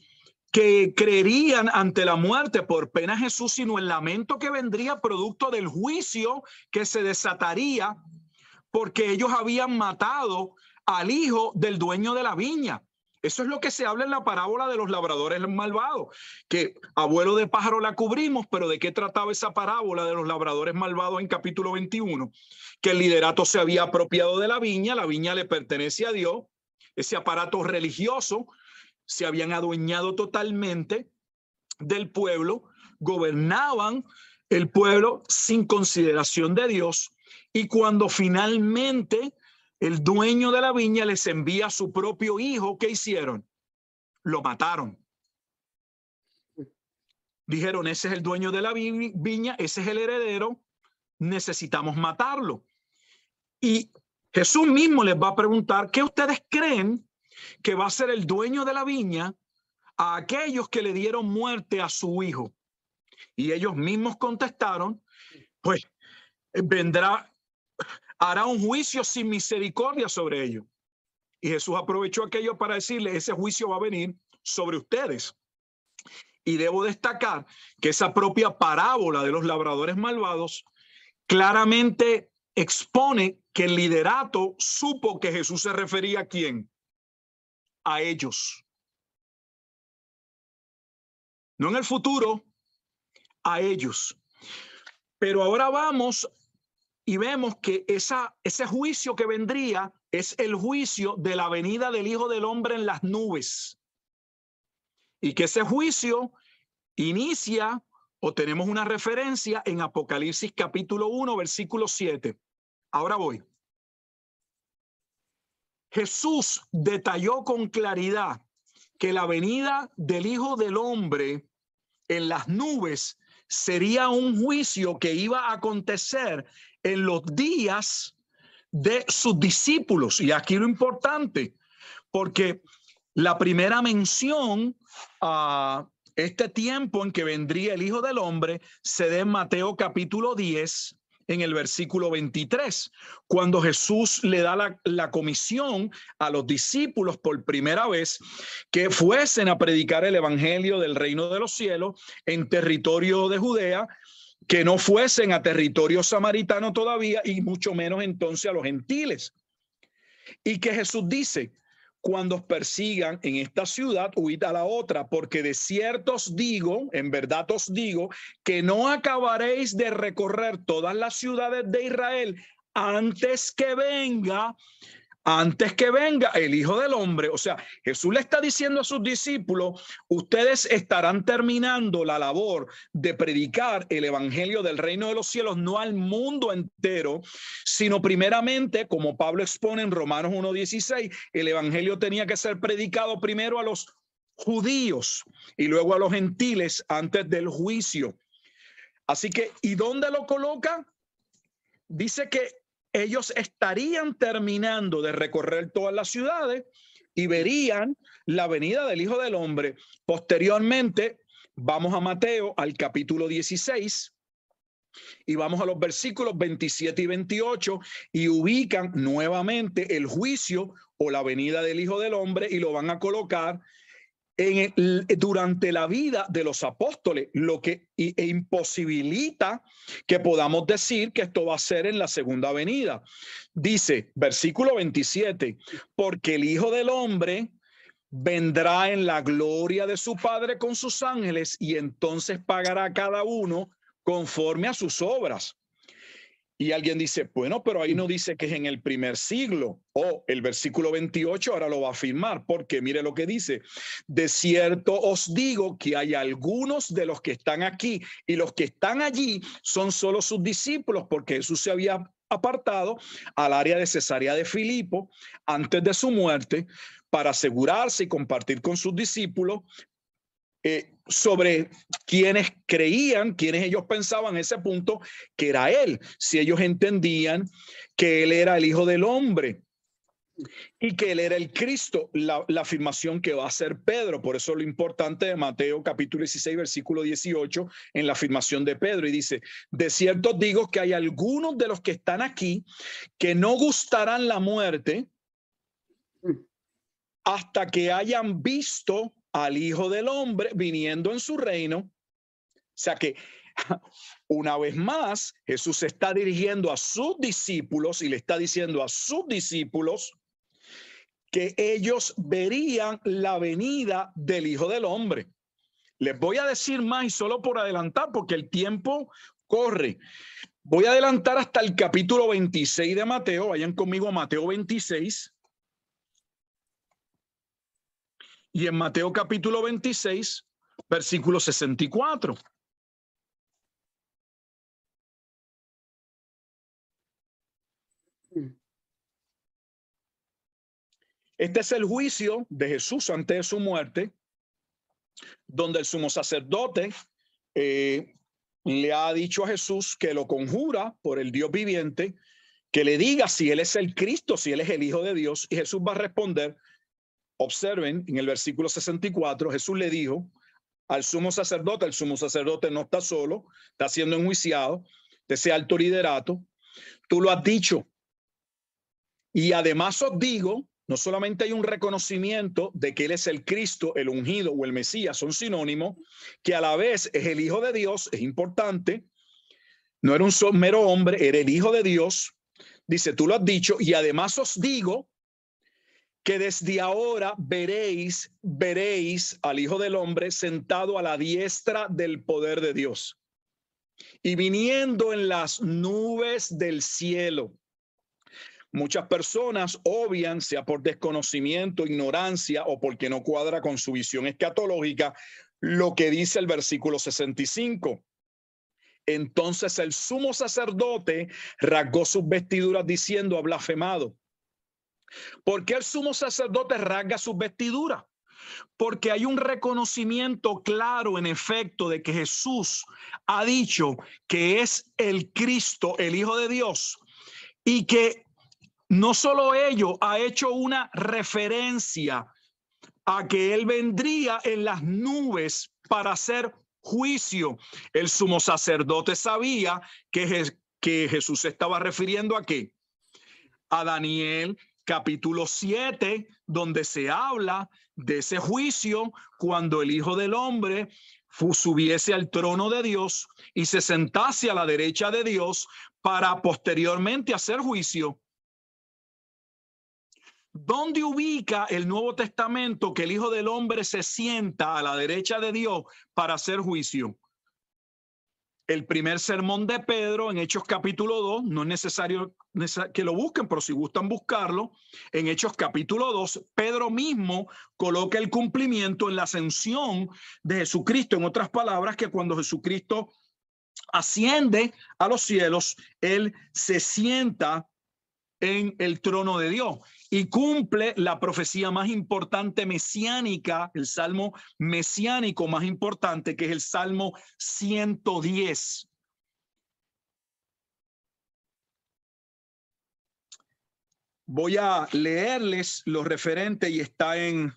Speaker 2: que creerían ante la muerte por pena de Jesús, sino el lamento que vendría producto del juicio que se desataría porque ellos habían matado al hijo del dueño de la viña. Eso es lo que se habla en la parábola de los labradores malvados, que abuelo de pájaro la cubrimos, pero ¿de qué trataba esa parábola de los labradores malvados en capítulo 21? Que el liderato se había apropiado de la viña le pertenece a Dios, ese aparato religioso se habían adueñado totalmente del pueblo, gobernaban el pueblo sin consideración de Dios, y cuando finalmente el dueño de la viña les envía a su propio hijo, ¿qué hicieron? Lo mataron. Dijeron, ese es el dueño de la viña, ese es el heredero, necesitamos matarlo. Y Jesús mismo les va a preguntar, ¿qué ustedes creen que va a ser el dueño de la viña a aquellos que le dieron muerte a su hijo? Y ellos mismos contestaron, pues hará un juicio sin misericordia sobre ellos. Y Jesús aprovechó aquello para decirle, ese juicio va a venir sobre ustedes. Y debo destacar que esa propia parábola de los labradores malvados claramente expone que el liderato supo que Jesús se refería ¿a quién? A ellos. No en el futuro, a ellos. Pero ahora vamos y vemos que ese juicio que vendría es el juicio de la venida del Hijo del Hombre en las nubes. Y que ese juicio inicia, o tenemos una referencia en Apocalipsis capítulo 1, versículo 7. Ahora voy. Jesús detalló con claridad que la venida del Hijo del Hombre en las nubes sería un juicio que iba a acontecer en los días de sus discípulos. Y aquí lo importante, porque la primera mención a este tiempo en que vendría el Hijo del Hombre se da en Mateo capítulo 10, en el versículo 23, cuando Jesús le da la comisión a los discípulos por primera vez que fuesen a predicar el evangelio del reino de los cielos en territorio de Judea, que no fuesen a territorio samaritano todavía y mucho menos entonces a los gentiles. Y que Jesús dice, cuando os persigan en esta ciudad, huid a la otra, porque de cierto os digo, en verdad os digo, que no acabaréis de recorrer todas las ciudades de Israel antes que venga el Hijo del Hombre. O sea, Jesús le está diciendo a sus discípulos, ustedes estarán terminando la labor de predicar el evangelio del reino de los cielos, no al mundo entero, sino primeramente, como Pablo expone en Romanos 1:16, el evangelio tenía que ser predicado primero a los judíos y luego a los gentiles antes del juicio. Así que, ¿y dónde lo coloca? Dice que ellos estarían terminando de recorrer todas las ciudades y verían la venida del Hijo del Hombre. Posteriormente, vamos a Mateo, al capítulo 16, y vamos a los versículos 27 y 28, y ubican nuevamente el juicio o la venida del Hijo del Hombre y lo van a colocar durante la vida de los apóstoles, lo que imposibilita que podamos decir que esto va a ser en la segunda venida. Dice, versículo 27, porque el Hijo del Hombre vendrá en la gloria de su Padre con sus ángeles y entonces pagará a cada uno conforme a sus obras. Y alguien dice, bueno, pero ahí no dice que es en el primer siglo. El versículo 28 ahora lo va a afirmar, porque mire lo que dice. De cierto os digo que hay algunos de los que están aquí y los que están allí son solo sus discípulos, porque Jesús se había apartado al área de Cesarea de Filipo antes de su muerte para asegurarse y compartir con sus discípulos
Speaker 4: sobre quienes creían, quienes ellos pensaban en ese punto que era él, si ellos entendían que él era el Hijo del Hombre y que él era el Cristo, la afirmación que va a hacer Pedro. Por eso lo importante de Mateo capítulo 16, versículo 18, en la afirmación de Pedro, y dice: de cierto digo que hay algunos de los que están aquí que no gustarán la muerte hasta que hayan visto al Hijo del Hombre viniendo en su reino. O sea que una vez más Jesús se está dirigiendo a sus discípulos y le está diciendo a sus discípulos que ellos verían la venida del Hijo del Hombre. Les voy a decir más, y solo por adelantar, porque el tiempo corre. Voy a adelantar hasta el capítulo 26 de Mateo. Vayan conmigo a Mateo 26. Y en Mateo capítulo 26, versículo 64. Este es el juicio de Jesús antes de su muerte, donde el sumo sacerdote le ha dicho a Jesús que lo conjura por el Dios viviente, que le diga si él es el Cristo, si él es el Hijo de Dios, y Jesús va a responder. Observen, en el versículo 64, Jesús le dijo al sumo sacerdote: el sumo sacerdote no está solo, está siendo enjuiciado de ese alto liderato. Tú lo has dicho. Y además os digo, no solamente hay un reconocimiento de que él es el Cristo, el ungido o el Mesías, son sinónimos, que a la vez es el Hijo de Dios, es importante. No era un mero hombre, era el Hijo de Dios. Dice, tú lo has dicho, y además os digo que desde ahora veréis al Hijo del Hombre sentado a la diestra del poder de Dios y viniendo en las nubes del cielo. Muchas personas obvian, sea por desconocimiento, ignorancia o porque no cuadra con su visión escatológica, lo que dice el versículo 65. Entonces el sumo sacerdote rasgó sus vestiduras diciendo: ha blasfemado. ¿Por qué el sumo sacerdote rasga sus vestiduras? Porque hay un reconocimiento claro, en efecto, de que Jesús ha dicho que es el Cristo, el Hijo de Dios, y que no solo ello, ha hecho una referencia a que él vendría en las nubes para hacer juicio. El sumo sacerdote sabía que Jesús se estaba refiriendo ¿a qué? A Daniel capítulo 7, donde se habla de ese juicio cuando el Hijo del Hombre subiese al trono de Dios y se sentase a la derecha de Dios para posteriormente hacer juicio. ¿Dónde ubica el Nuevo Testamento que el Hijo del Hombre se sienta a la derecha de Dios para hacer juicio? El primer sermón de Pedro en Hechos capítulo 2, no es necesario que lo busquen, pero si gustan buscarlo, en Hechos capítulo 2, Pedro mismo coloca el cumplimiento en la ascensión de Jesucristo. En otras palabras, que cuando Jesucristo asciende a los cielos, él se sienta en el trono de Dios y cumple la profecía más importante mesiánica, el salmo mesiánico más importante, que es el Salmo 110. Voy a leerles lo referente y está en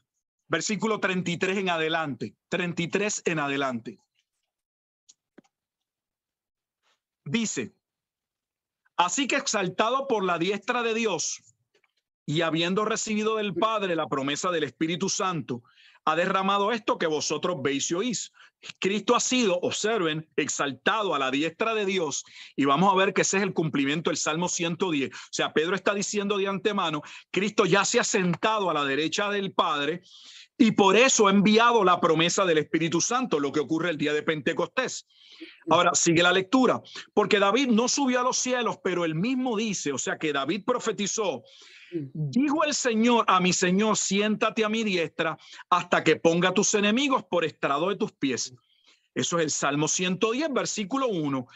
Speaker 4: versículo 33 en adelante. 33 en adelante. Dice: así que exaltado por la diestra de Dios y habiendo recibido del Padre la promesa del Espíritu Santo, ha derramado esto que vosotros veis y oís. Cristo ha sido, observen, exaltado a la diestra de Dios, y vamos a ver que ese es el cumplimiento del Salmo 110. O sea, Pedro está diciendo de antemano, Cristo ya se ha sentado a la derecha del Padre y por eso ha enviado la promesa del Espíritu Santo, lo que ocurre el día de Pentecostés. Ahora sigue la lectura, porque David no subió a los cielos, pero él mismo dice, o sea que David profetizó: dijo el Señor a mi Señor, siéntate a mi diestra hasta que ponga a tus enemigos por estrado de tus pies. Eso es el Salmo 110, versículo 1.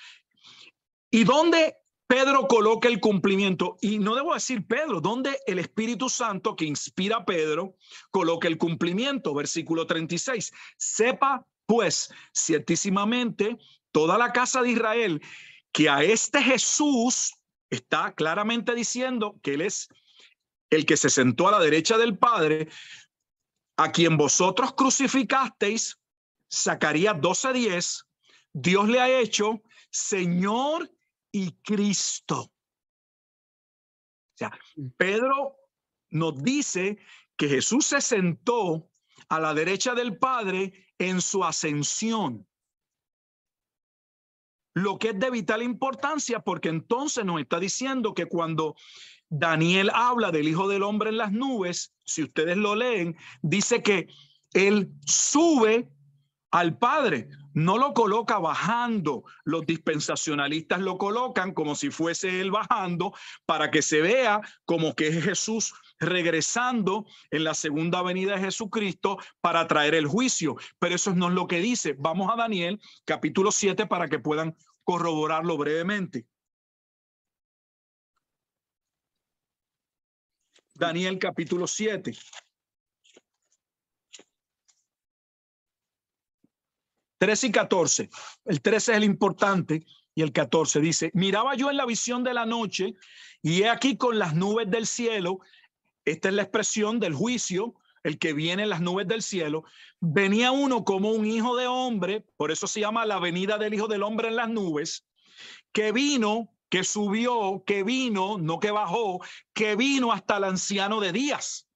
Speaker 4: ¿Y dónde Pedro coloca el cumplimiento, y no debo decir Pedro, donde el Espíritu Santo que inspira a Pedro coloca el cumplimiento. Versículo 36. Sepa pues ciertísimamente toda la casa de Israel que a este Jesús, está claramente diciendo que él es el que se sentó a la derecha del Padre, a quien vosotros crucificasteis. Zacarías 12:10, Dios le ha hecho Señor y Cristo. O sea, Pedro nos dice que Jesús se sentó a la derecha del Padre en su ascensión. Lo que es de vital importancia, porque entonces nos está diciendo que cuando Daniel habla del Hijo del Hombre en las nubes, si ustedes lo leen, dice que él sube al Padre, no lo coloca bajando. Los dispensacionalistas lo colocan como si fuese él bajando para que se vea como que es Jesús regresando en la segunda venida de Jesucristo para traer el juicio. Pero eso no es lo que dice. Vamos a Daniel capítulo 7 para que puedan corroborarlo brevemente. Daniel capítulo 7. y 14. El 13 es el importante y el 14 dice: miraba yo en la visión de la noche y he aquí con las nubes del cielo. Esta es la expresión del juicio, el que viene en las nubes del cielo. Venía uno como un hijo de hombre, por eso se llama la venida del Hijo del Hombre en las nubes, que vino, que subió, que vino, no que bajó, que vino hasta el anciano de días.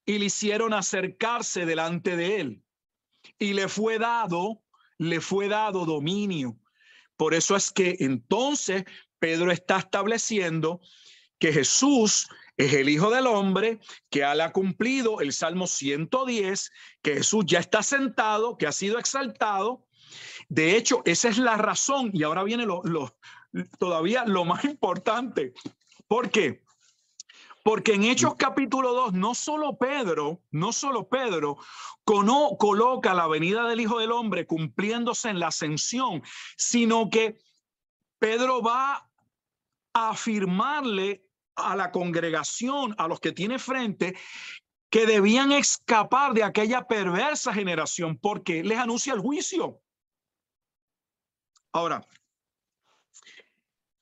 Speaker 4: Y le hicieron acercarse delante de él. Y le fue dado dominio. Por eso es que entonces Pedro está estableciendo que Jesús es el Hijo del Hombre, que él ha cumplido el Salmo 110, que Jesús ya está sentado, que ha sido exaltado. De hecho, esa es la razón. Y ahora viene todavía lo más importante. ¿Por qué? Porque en Hechos capítulo 2, no solo Pedro coloca la venida del Hijo del Hombre cumpliéndose en la ascensión, sino que Pedro va a afirmarle a la congregación, a los que tiene frente, que debían escapar de aquella perversa generación, porque les anuncia el juicio. Ahora,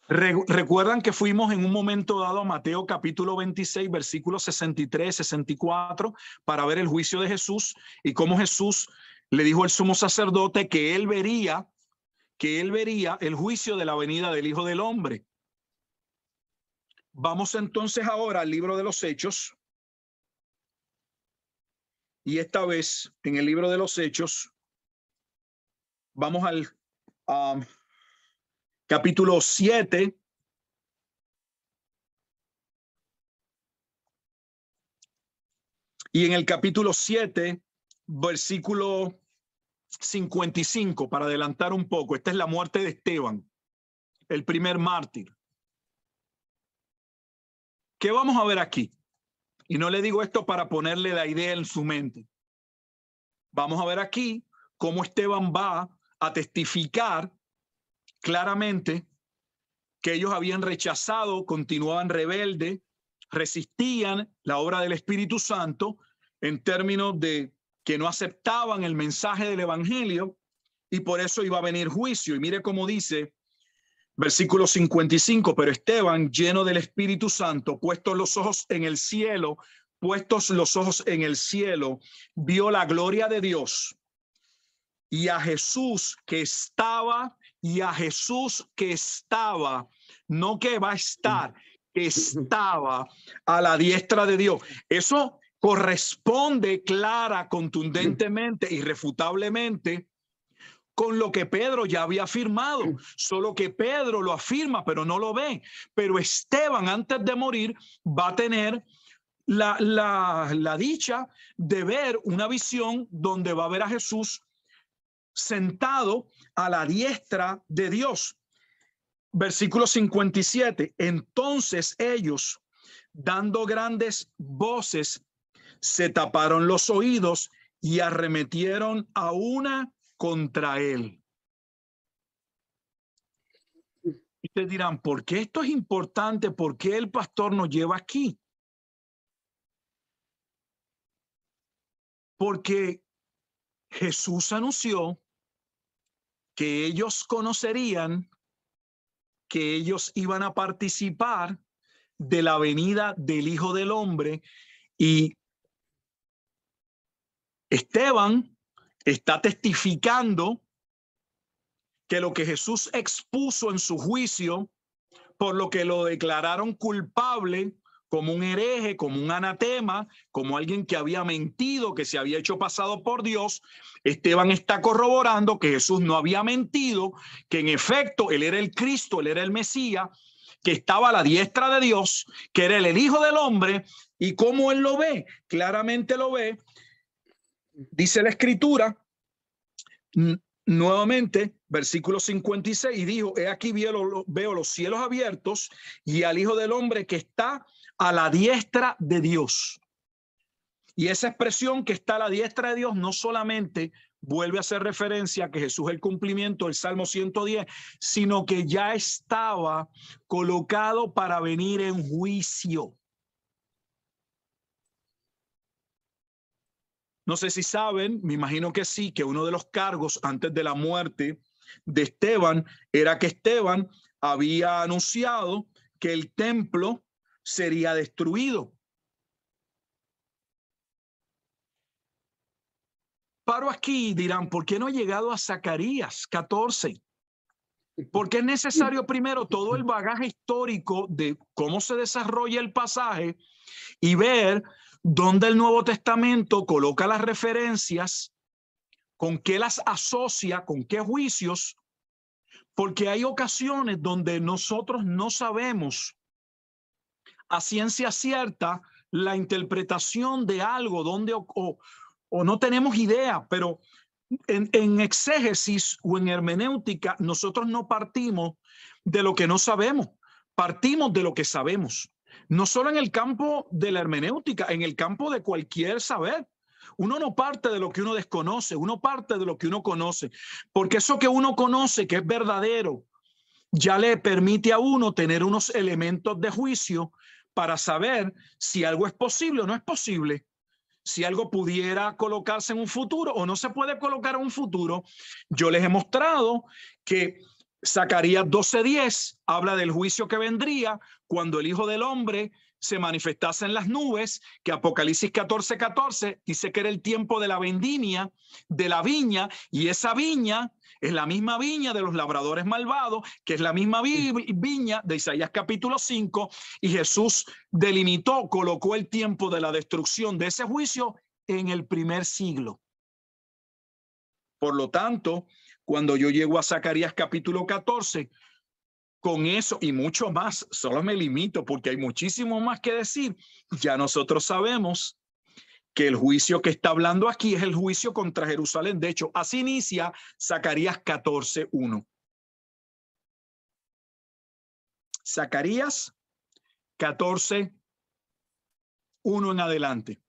Speaker 4: recuerdan que fuimos en un momento dado a Mateo capítulo 26, versículos 63, 64, para ver el juicio de Jesús y cómo Jesús le dijo al sumo sacerdote que él vería el juicio de la venida del Hijo del Hombre. Vamos entonces ahora al libro de los Hechos. Y esta vez en el libro de los Hechos vamos al capítulo 7. Y en el capítulo 7, versículo 55, para adelantar un poco, esta es la muerte de Esteban, el primer mártir. ¿Qué vamos a ver aquí? Y no le digo esto para ponerle la idea en su mente. Vamos a ver aquí cómo Esteban va a testificar claramente que ellos habían rechazado, continuaban rebeldes, resistían la obra del Espíritu Santo en términos de que no aceptaban el mensaje del Evangelio, y por eso iba a venir juicio. Y mire cómo dice versículo 55, pero Esteban, lleno del Espíritu Santo, puestos los ojos en el cielo, vio la gloria de Dios y a Jesús que estaba, no que va a estar, que estaba a la diestra de Dios. Eso corresponde clara, contundentemente, irrefutablemente con lo que Pedro ya había afirmado, solo que Pedro lo afirma, pero no lo ve. Pero Esteban, antes de morir, va a tener la dicha de ver una visión donde va a ver a Jesús sentado a la diestra de Dios. Versículo 57, entonces ellos, dando grandes voces, se taparon los oídos y arremetieron a una contra él. Ustedes dirán, ¿por qué esto es importante? ¿Por qué el pastor nos lleva aquí? Porque Jesús anunció que ellos conocerían, que ellos iban a participar de la venida del Hijo del Hombre, y Esteban está testificando que lo que Jesús expuso en su juicio, por lo que lo declararon culpable, como un hereje, como un anatema, como alguien que había mentido, que se había hecho pasado por Dios, Esteban está corroborando que Jesús no había mentido, que en efecto él era el Cristo, él era el Mesías, que estaba a la diestra de Dios, que era el Hijo del Hombre. ¿Y cómo él lo ve? Claramente lo ve. Dice la Escritura, nuevamente, versículo 56, y dijo, he aquí veo los cielos abiertos y al Hijo del Hombre que está a la diestra de Dios. Y esa expresión que está a la diestra de Dios no solamente vuelve a hacer referencia a que Jesús es el cumplimiento del Salmo 110, sino que ya estaba colocado para venir en juicio. No sé si saben, me imagino que sí, que uno de los cargos antes de la muerte de Esteban era que Esteban había anunciado que el templo sería destruido. Paro aquí, dirán, ¿por qué no he llegado a Zacarías 14? Porque es necesario primero todo el bagaje histórico de cómo se desarrolla el pasaje y ver dónde el Nuevo Testamento coloca las referencias, con qué las asocia, con qué juicios, porque hay ocasiones donde nosotros no sabemos a ciencia cierta la interpretación de algo, donde o no tenemos idea, pero en exégesis o en hermenéutica nosotros no partimos de lo que no sabemos, partimos de lo que sabemos. No solo en el campo de la hermenéutica, en el campo de cualquier saber. Uno no parte de lo que uno desconoce, uno parte de lo que uno conoce, porque eso que uno conoce que es verdadero ya le permite a uno tener unos elementos de juicio para saber si algo es posible o no es posible, si algo pudiera colocarse en un futuro o no se puede colocar en un futuro. Yo les he mostrado que Zacarías 12:10 habla del juicio que vendría cuando el Hijo del Hombre se manifestase en las nubes, que Apocalipsis 14:14 dice que era el tiempo de la vendimia, de la viña, y esa viña es la misma viña de los labradores malvados, que es la misma viña de Isaías capítulo 5, y Jesús delimitó, colocó el tiempo de la destrucción de ese juicio en el primer siglo. Por lo tanto, cuando yo llego a Zacarías capítulo 14, con eso y mucho más, solo me limito porque hay muchísimo más que decir. Ya nosotros sabemos que el juicio que está hablando aquí es el juicio contra Jerusalén. De hecho, así inicia Zacarías 14:1. Zacarías 14:1 en adelante.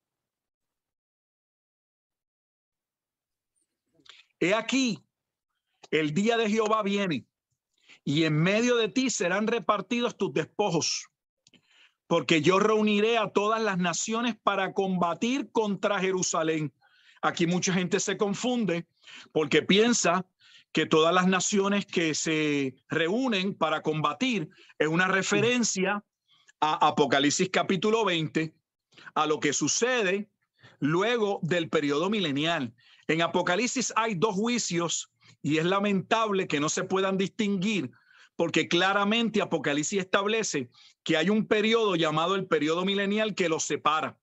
Speaker 4: He aquí, el día de Jehová viene, y en medio de ti serán repartidos tus despojos, porque yo reuniré a todas las naciones para combatir contra Jerusalén. Aquí mucha gente se confunde porque piensa que todas las naciones que se reúnen para combatir es una referencia a Apocalipsis capítulo 20, a lo que sucede luego del periodo milenial. En Apocalipsis hay dos juicios y es lamentable que no se puedan distinguir, porque claramente Apocalipsis establece que hay un periodo llamado el periodo milenial que los separa.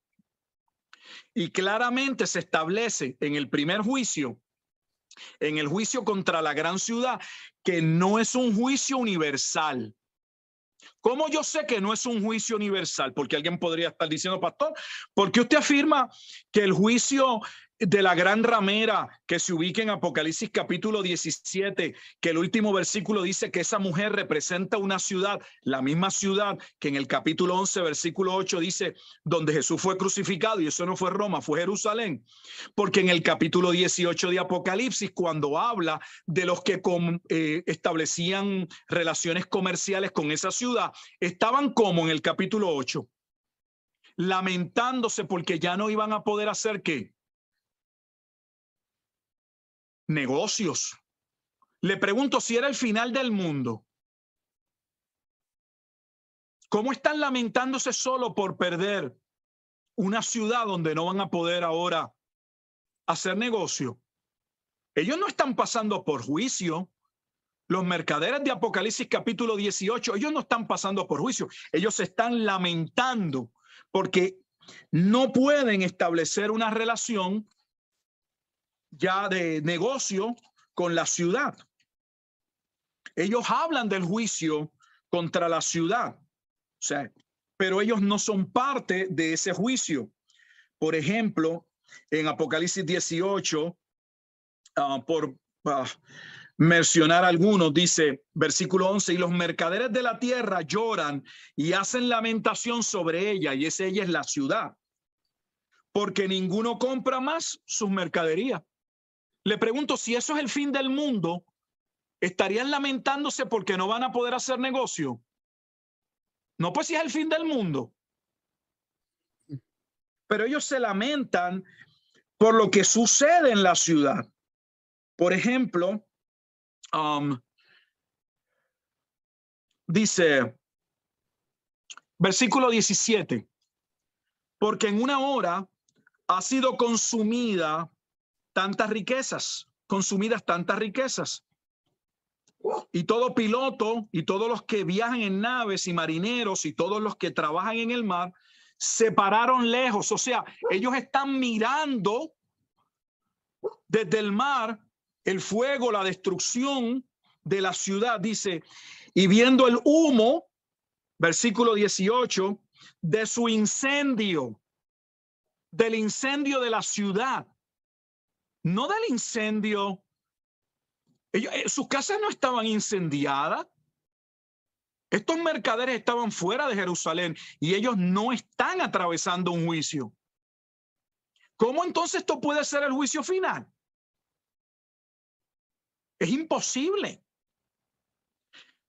Speaker 4: Y claramente se establece en el primer juicio, en el juicio contra la gran ciudad, que no es un juicio universal. ¿Cómo yo sé que no es un juicio universal? Porque alguien podría estar diciendo, pastor, ¿por qué usted afirma que el juicio de la gran ramera que se ubica en Apocalipsis capítulo 17, que el último versículo dice que esa mujer representa una ciudad, la misma ciudad que en el capítulo 11, versículo 8 dice donde Jesús fue crucificado, y eso no fue Roma, fue Jerusalén, porque en el capítulo 18 de Apocalipsis, cuando habla de los que establecían relaciones comerciales con esa ciudad, estaban como en el capítulo 8, lamentándose porque ya no iban a poder hacer ¿qué? Negocios. Le pregunto si era el final del mundo. ¿Cómo están lamentándose solo por perder una ciudad donde no van a poder ahora hacer negocio? Ellos no están pasando por juicio. Los mercaderes de Apocalipsis capítulo 18, ellos no están pasando por juicio. Ellos se están lamentando porque no pueden establecer una relación ya de negocio con la ciudad. Ellos hablan del juicio contra la ciudad, o sea, pero ellos no son parte de ese juicio. Por ejemplo, en Apocalipsis 18, por mencionar algunos, dice versículo 11, y los mercaderes de la tierra lloran y hacen lamentación sobre ella, y ella es la ciudad, porque ninguno compra más sus mercaderías. Le pregunto, si eso es el fin del mundo, ¿estarían lamentándose porque no van a poder hacer negocio? No, pues si es el fin del mundo. Pero ellos se lamentan por lo que sucede en la ciudad. Por ejemplo, dice, versículo 17, porque en una hora ha sido consumidas tantas riquezas, y todo piloto y todos los que viajan en naves y marineros y todos los que trabajan en el mar se pararon lejos. O sea, ellos están mirando desde el mar el fuego, la destrucción de la ciudad, dice, y viendo el humo, versículo 18, de su incendio, del incendio de la ciudad, no del incendio. Sus casas no estaban incendiadas. Estos mercaderes estaban fuera de Jerusalén y ellos no están atravesando un juicio. ¿Cómo entonces esto puede ser el juicio final? Es imposible.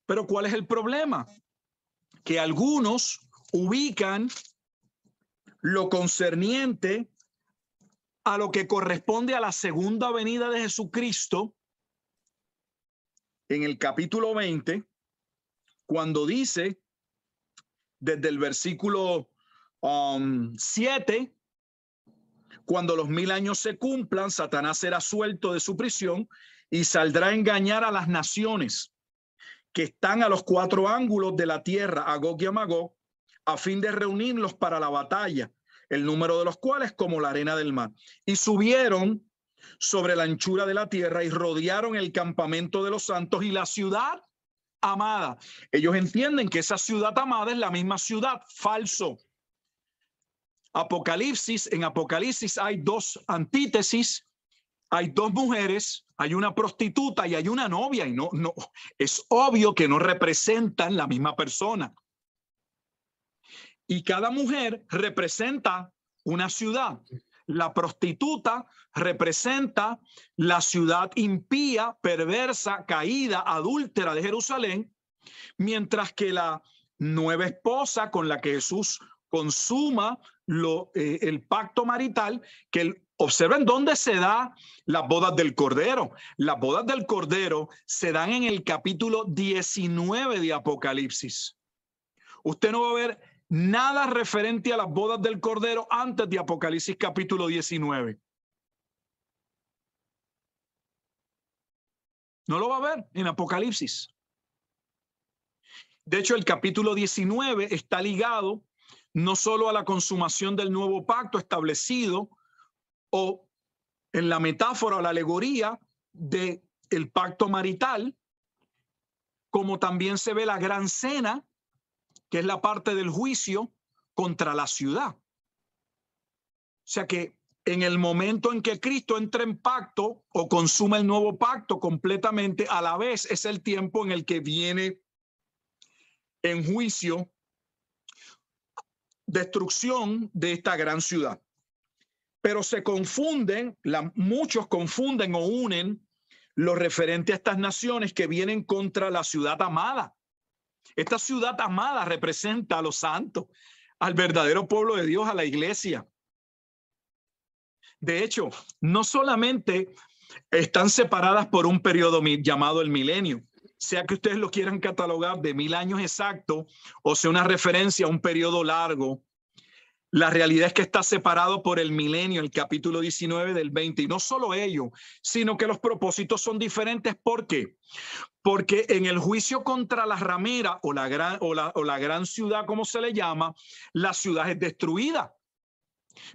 Speaker 4: Pero ¿cuál es el problema? Que algunos ubican lo concerniente a lo que corresponde a la segunda venida de Jesucristo en el capítulo 20, cuando dice, desde el versículo 7, cuando los 1000 años se cumplan, Satanás será suelto de su prisión y saldrá a engañar a las naciones que están a los 4 ángulos de la tierra, a Gog y a Magog, a fin de reunirlos para la batalla, el número de los cuales como la arena del mar. Y subieron sobre la anchura de la tierra y rodearon el campamento de los santos y la ciudad amada. Ellos entienden que esa ciudad amada es la misma ciudad. Falso. En Apocalipsis hay 2 antítesis, hay 2 mujeres, hay una prostituta y hay una novia, y no es obvio que no representan la misma persona. Y cada mujer representa una ciudad. La prostituta representa la ciudad impía, perversa, caída, adúltera de Jerusalén, mientras que la nueva esposa con la que Jesús consuma el pacto marital, observen dónde se da las bodas del Cordero. Las bodas del Cordero se dan en el capítulo 19 de Apocalipsis. Usted no va a ver nada referente a las bodas del Cordero antes de Apocalipsis capítulo 19. No lo va a ver en Apocalipsis. De hecho, el capítulo 19 está ligado no solo a la consumación del nuevo pacto establecido o en la metáfora o la alegoría del pacto marital, como también se ve la gran cena, que es la parte del juicio contra la ciudad. O sea que en el momento en que Cristo entra en pacto o consume el nuevo pacto completamente, a la vez es el tiempo en el que viene en juicio, destrucción de esta gran ciudad. Pero se confunden, muchos confunden o unen lo referente a estas naciones que vienen contra la ciudad amada. Esta ciudad amada representa a los santos, al verdadero pueblo de Dios, a la iglesia. De hecho, no solamente están separadas por un periodo llamado el milenio, sea que ustedes lo quieran catalogar de 1000 años exactos o sea una referencia a un periodo largo. La realidad es que está separado por el milenio, el capítulo 19 del 20. Y no solo ello, sino que los propósitos son diferentes. ¿Por qué? Porque en el juicio contra la ramera o la gran ciudad, como se le llama, la ciudad es destruida.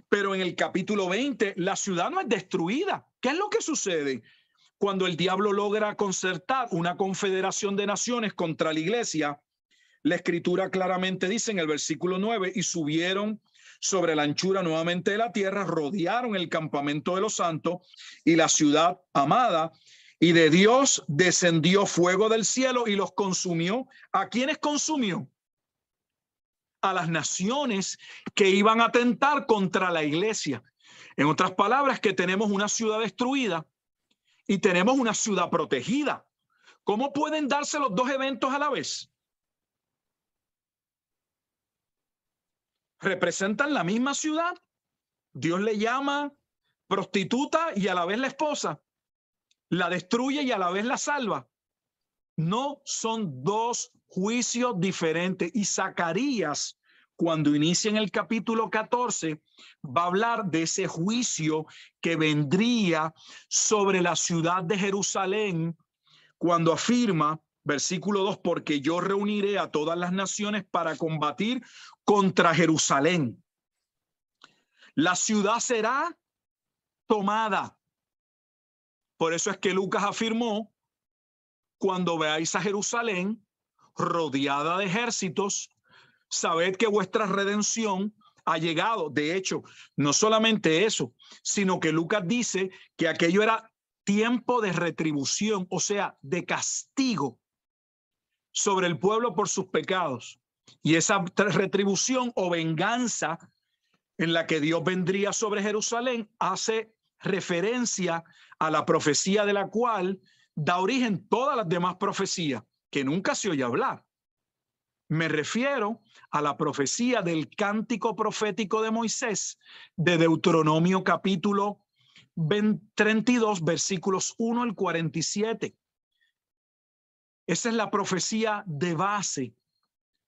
Speaker 4: Pero en el capítulo 20, la ciudad no es destruida. ¿Qué es lo que sucede? Cuando el diablo logra concertar una confederación de naciones contra la iglesia, la escritura claramente dice en el versículo 9, y subieron sobre la anchura nuevamente de la tierra, rodearon el campamento de los santos y la ciudad amada, y de Dios descendió fuego del cielo y los consumió. ¿A quiénes consumió? A las naciones que iban a atentar contra la iglesia. En otras palabras, que tenemos una ciudad destruida y tenemos una ciudad protegida. ¿Cómo pueden darse los dos eventos a la vez? Representan la misma ciudad. Dios le llama prostituta y a la vez la esposa. La destruye y a la vez la salva. No, son dos juicios diferentes. Y Zacarías, cuando inicia en el capítulo 14, va a hablar de ese juicio que vendría sobre la ciudad de Jerusalén, cuando afirma, versículo 2, porque yo reuniré a todas las naciones para combatir contra Jerusalén. La ciudad será tomada. Por eso es que Lucas afirmó, cuando veáis a Jerusalén rodeada de ejércitos, sabed que vuestra redención ha llegado. De hecho, no solamente eso, sino que Lucas dice que aquello era tiempo de retribución, o sea, de castigo sobre el pueblo por sus pecados. Y esa retribución o venganza en la que Dios vendría sobre Jerusalén hace referencia a la profecía de la cual da origen todas las demás profecías que nunca se oye hablar. Me refiero a la profecía del cántico profético de Moisés de Deuteronomio capítulo 32, versículos 1 al 47. Esa es la profecía de base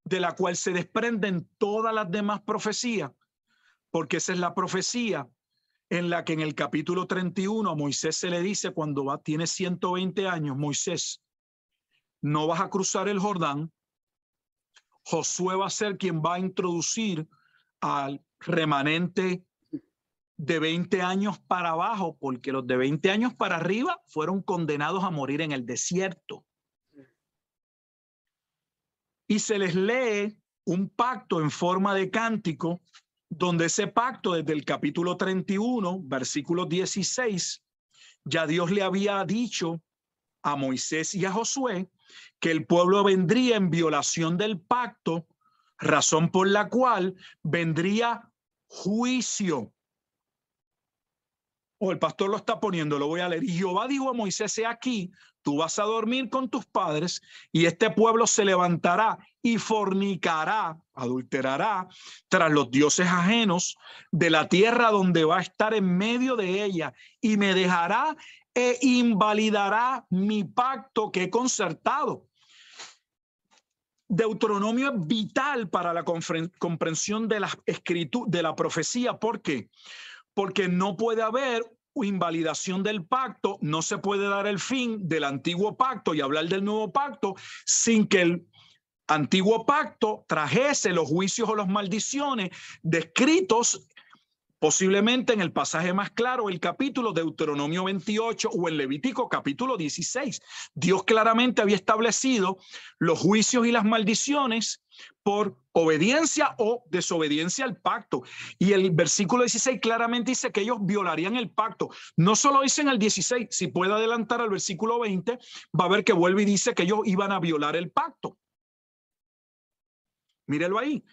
Speaker 4: de la cual se desprenden todas las demás profecías, porque esa es la profecía en la que en el capítulo 31 a Moisés se le dice cuando tiene 120 años, Moisés, no vas a cruzar el Jordán. Josué va a ser quien va a introducir al remanente de 20 años para abajo, porque los de 20 años para arriba fueron condenados a morir en el desierto. Y se les lee un pacto en forma de cántico, donde ese pacto desde el capítulo 31, versículo 16, ya Dios le había dicho a Moisés y a Josué que el pueblo vendría en violación del pacto, razón por la cual vendría juicio. El pastor lo está poniendo, lo voy a leer. Y Jehová dijo a Moisés, he aquí, tú vas a dormir con tus padres y este pueblo se levantará y fornicará, adulterará tras los dioses ajenos de la tierra donde va a estar en medio de ella y me dejará e invalidará mi pacto que he concertado. Deuteronomio es vital para la comprensión de la escritura, de la profecía. ¿Por qué? Porque no puede haber invalidación del pacto, no se puede dar el fin del antiguo pacto y hablar del nuevo pacto sin que el antiguo pacto trajese los juicios o las maldiciones descritos Posiblemente en el pasaje más claro, el capítulo de Deuteronomio 28 o el Levítico capítulo 16. Dios claramente había establecido los juicios y las maldiciones por obediencia o desobediencia al pacto. Y el versículo 16 claramente dice que ellos violarían el pacto. No solo dice en el 16, si puede adelantar al versículo 20, va a ver que vuelve y dice que ellos iban a violar el pacto. Mírelo ahí.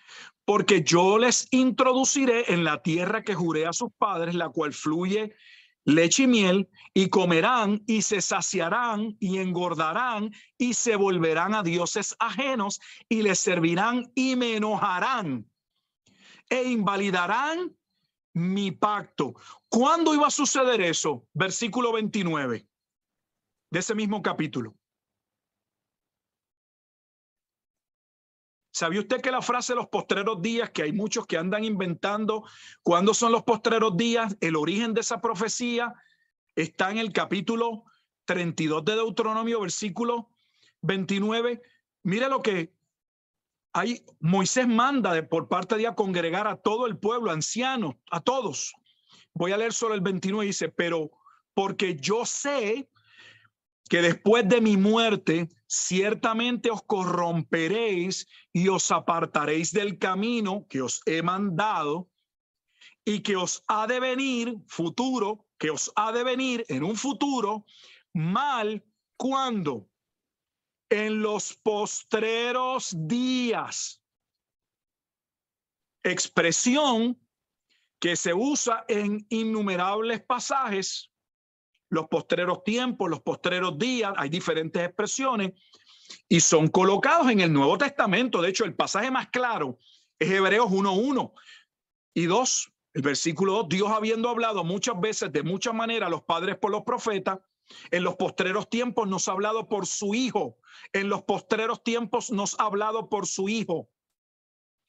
Speaker 4: Porque yo les introduciré en la tierra que juré a sus padres, la cual fluye leche y miel, y comerán y se saciarán y engordarán y se volverán a dioses ajenos y les servirán y me enojarán e invalidarán mi pacto. ¿Cuándo iba a suceder eso? Versículo 29 de ese mismo capítulo. ¿Sabía usted que la frase los postreros días, que hay muchos que andan inventando cuándo son los postreros días, el origen de esa profecía está en el capítulo 32 de Deuteronomio, versículo 29? Mire lo que hay. Moisés manda por parte de Dios congregar a todo el pueblo, ancianos, a todos. Voy a leer solo el 29, dice, pero porque yo sé que después de mi muerte ciertamente os corromperéis y os apartaréis del camino que os he mandado, y que os ha de venir futuro, que os ha de venir en un futuro mal. ¿Cuándo? En los postreros días. Expresión que se usa en innumerables pasajes. Los postreros tiempos, los postreros días, hay diferentes expresiones y son colocados en el Nuevo Testamento. De hecho, el pasaje más claro es Hebreos 1:1 y 2. El versículo 2, Dios habiendo hablado muchas veces, de muchas maneras, a los padres por los profetas, en los postreros tiempos nos ha hablado por su Hijo. En los postreros tiempos nos ha hablado por su Hijo.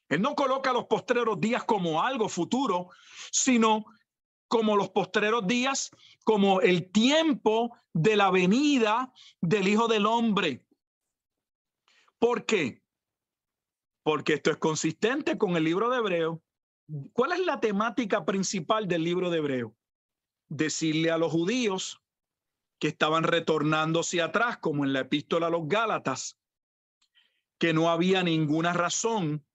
Speaker 4: Él no coloca los postreros días como algo futuro, sino como los postreros días, como el tiempo de la venida del Hijo del Hombre. ¿Por qué? Porque esto es consistente con el libro de Hebreo. ¿Cuál es la temática principal del libro de Hebreo? Decirle a los judíos que estaban retornándose atrás, como en la epístola a los Gálatas, que no había ninguna razón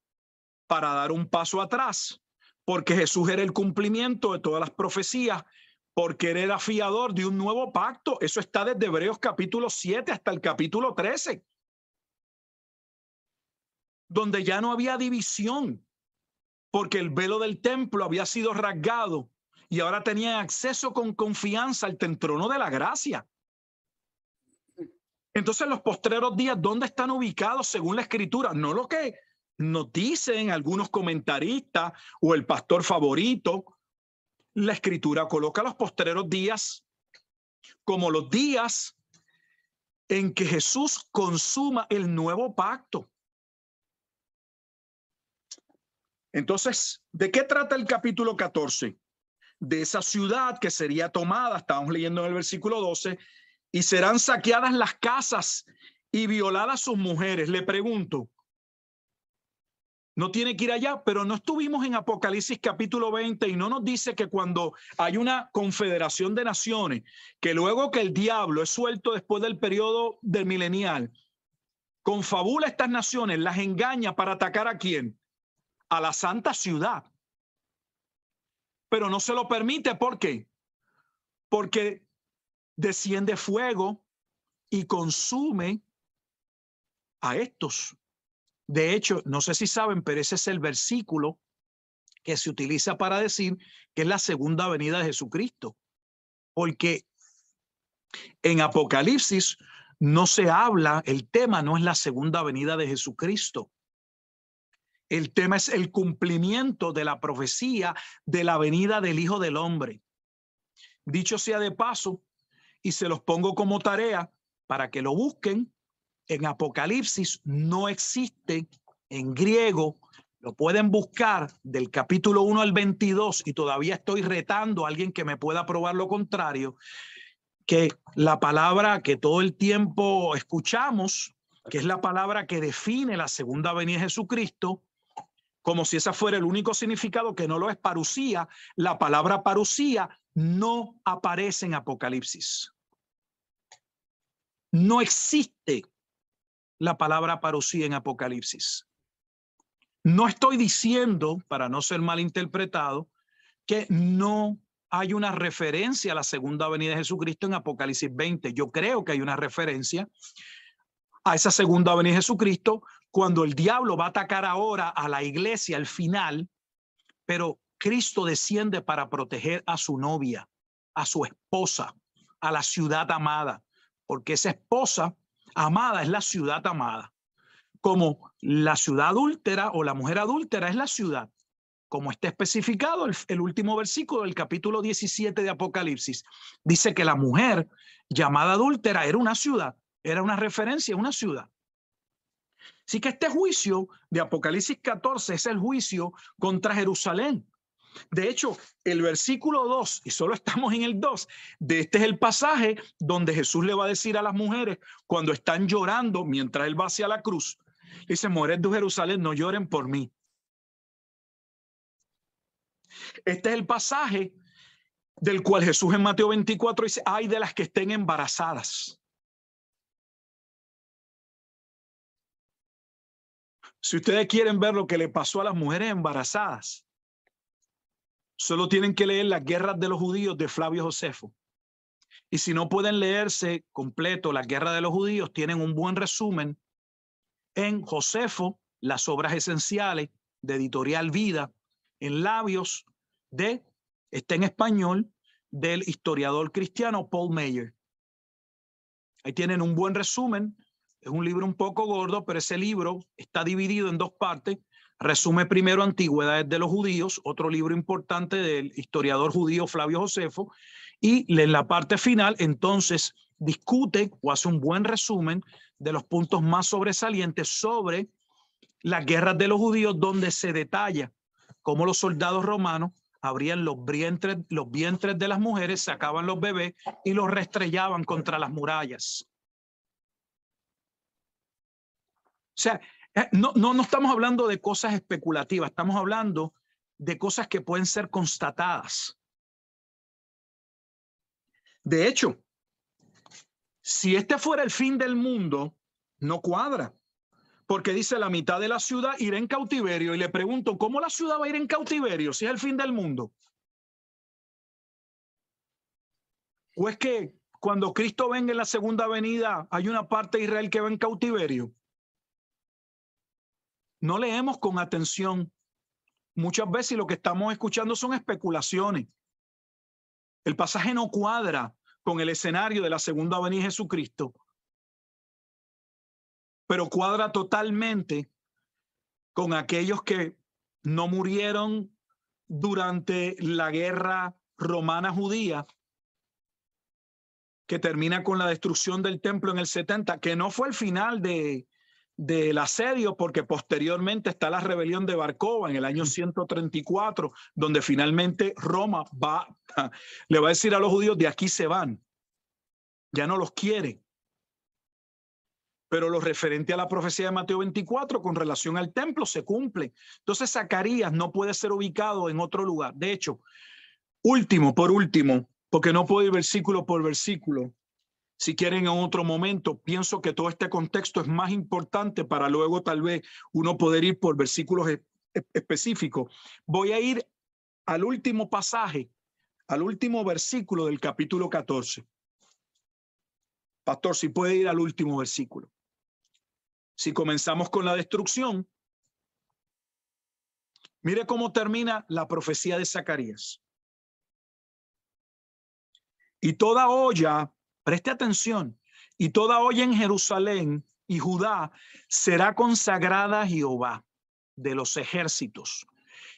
Speaker 4: para dar un paso atrás, porque Jesús era el cumplimiento de todas las profecías, porque él era fiador de un nuevo pacto. Eso está desde Hebreos capítulo 7 hasta el capítulo 13, donde ya no había división, porque el velo del templo había sido rasgado y ahora tenían acceso con confianza al trono de la gracia. Entonces, los postreros días, ¿dónde están ubicados según la Escritura? No lo que nos dicen algunos comentaristas o el pastor favorito. La Escritura coloca los postreros días como los días en que Jesús consuma el nuevo pacto. Entonces, ¿de qué trata el capítulo 14? De esa ciudad que sería tomada, estamos leyendo en el versículo 12, y serán saqueadas las casas y violadas sus mujeres. Le pregunto, no tiene que ir allá, pero no estuvimos en Apocalipsis capítulo 20 y no nos dice que cuando hay una confederación de naciones, que luego que el diablo es suelto después del periodo del milenial, confabula a estas naciones, las engaña para atacar ¿a quién? A la santa ciudad. Pero no se lo permite. ¿Por qué? Porque desciende fuego y consume a estos. De hecho, no sé si saben, pero ese es el versículo que se utiliza para decir que es la segunda venida de Jesucristo. Porque en Apocalipsis no se habla, el tema no es la segunda venida de Jesucristo. El tema es el cumplimiento de la profecía de la venida del Hijo del Hombre. Dicho sea de paso, y se los pongo como tarea para que lo busquen, en Apocalipsis no existe en griego, lo pueden buscar del capítulo 1 al 22 y todavía estoy retando a alguien que me pueda probar lo contrario, que la palabra que todo el tiempo escuchamos, que es la palabra que define la segunda venida de Jesucristo, como si ese fuera el único significado, que no lo es. Parusía, la palabra parusía no aparece en Apocalipsis. No existe la palabra parusía en Apocalipsis. No estoy diciendo, para no ser malinterpretado, que no hay una referencia a la segunda venida de Jesucristo en Apocalipsis 20. Yo creo que hay una referencia a esa segunda venida de Jesucristo cuando el diablo va a atacar ahora a la iglesia al final, pero Cristo desciende para proteger a su novia, a su esposa, a la ciudad amada, porque esa esposa amada es la ciudad amada. Como la ciudad adúltera o la mujer adúltera es la ciudad, como está especificado el último versículo del capítulo 17 de Apocalipsis. Dice que la mujer llamada adúltera era una ciudad, era una referencia a una ciudad. Así que este juicio de Apocalipsis 14 es el juicio contra Jerusalén. De hecho, el versículo 2, y solo estamos en el 2, de este es el pasaje donde Jesús le va a decir a las mujeres cuando están llorando mientras él va hacia la cruz. Dice: mujeres de Jerusalén, no lloren por mí. Este es el pasaje del cual Jesús en Mateo 24 dice: ay de las que estén embarazadas. Si ustedes quieren ver lo que le pasó a las mujeres embarazadas, solo tienen que leer Las guerras de los judíos de Flavio Josefo. Y si no pueden leerse completo Las guerras de los judíos, tienen un buen resumen en Josefo, Las obras esenciales, de Editorial Vida, en labios está en español, del historiador cristiano Paul Meyer. Ahí tienen un buen resumen. Es un libro un poco gordo, pero ese libro está dividido en dos partes. Resume primero Antigüedades de los judíos, otro libro importante del historiador judío Flavio Josefo, y en la parte final entonces discute o hace un buen resumen de los puntos más sobresalientes sobre las guerras de los judíos, donde se detalla cómo los soldados romanos abrían los vientres de las mujeres, sacaban los bebés y los restrellaban contra las murallas. O sea, no estamos hablando de cosas especulativas, estamos hablando de cosas que pueden ser constatadas. De hecho, si este fuera el fin del mundo, no cuadra, porque dice: la mitad de la ciudad irá en cautiverio. Y le pregunto, ¿cómo la ciudad va a ir en cautiverio si es el fin del mundo? ¿O es que cuando Cristo venga en la segunda venida hay una parte de Israel que va en cautiverio? No leemos con atención. Muchas veces lo que estamos escuchando son especulaciones. El pasaje no cuadra con el escenario de la segunda venida de Jesucristo, pero cuadra totalmente con aquellos que no murieron durante la guerra romana judía, que termina con la destrucción del templo en el 70, que no fue el final del asedio, porque posteriormente está la rebelión de Bar Kokhba en el año 134, donde finalmente Roma le va a decir a los judíos: de aquí se van, ya no los quiere. Pero lo referente a la profecía de Mateo 24 con relación al templo se cumple. Entonces Zacarías no puede ser ubicado en otro lugar. De hecho, por último, porque no puedo ir versículo por versículo, si quieren en otro momento, pienso que todo este contexto es más importante para luego tal vez uno poder ir por versículos específicos. Voy a ir al último pasaje, al último versículo del capítulo 14. Pastor, si puede ir al último versículo. Si comenzamos con la destrucción, mire cómo termina la profecía de Zacarías. Y toda olla, preste atención, y toda olla en Jerusalén y Judá será consagrada a Jehová de los ejércitos.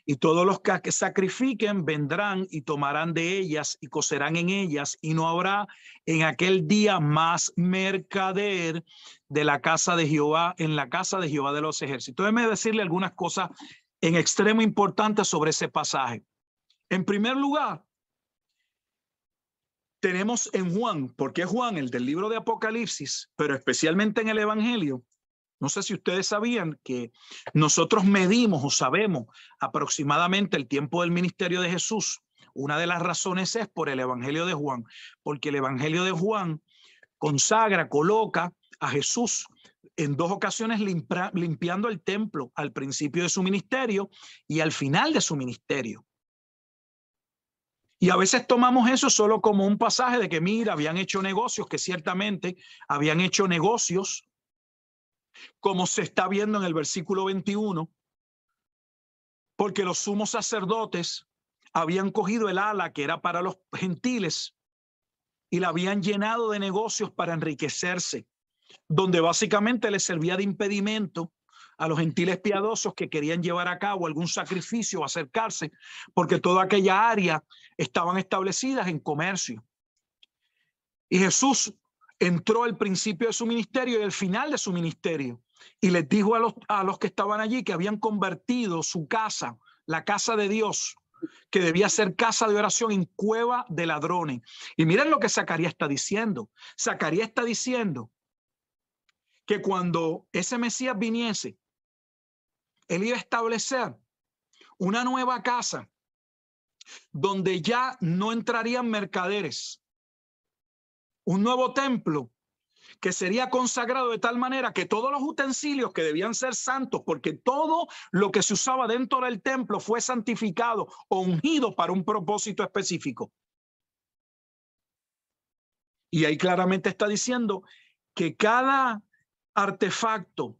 Speaker 4: Y todos los que sacrifiquen vendrán y tomarán de ellas y cocerán en ellas, y no habrá en aquel día más mercader de la casa de Jehová, en la casa de Jehová de los ejércitos. Déjeme decirle algunas cosas en extremo importantes sobre ese pasaje. En primer lugar, tenemos en Juan, porque es Juan el del libro de Apocalipsis, pero especialmente en el Evangelio, No sé si ustedes sabían que nosotros medimos o sabemos aproximadamente el tiempo del ministerio de Jesús. Una de las razones es por el Evangelio de Juan, porque el Evangelio de Juan consagra, coloca a Jesús en 2 ocasiones limpiando el templo al principio de su ministerio y al final de su ministerio. Y a veces tomamos eso solo como un pasaje de que, mira, habían hecho negocios, que ciertamente habían hecho negocios, como se está viendo en el versículo 21, porque los sumos sacerdotes habían cogido el ala que era para los gentiles y la habían llenado de negocios para enriquecerse, donde básicamente les servía de impedimento a los gentiles piadosos que querían llevar a cabo algún sacrificio o acercarse, porque toda aquella área estaban establecidas en comercio. Y Jesús entró al principio de su ministerio y al final de su ministerio y les dijo a los que estaban allí que habían convertido su casa, la casa de Dios, que debía ser casa de oración, en cueva de ladrones. Y miren lo que Zacarías está diciendo. Zacarías está diciendo que cuando ese Mesías viniese, él iba a establecer una nueva casa donde ya no entrarían mercaderes, un nuevo templo que sería consagrado de tal manera que todos los utensilios que debían ser santos, porque todo lo que se usaba dentro del templo fue santificado o ungido para un propósito específico. Y ahí claramente está diciendo que cada artefacto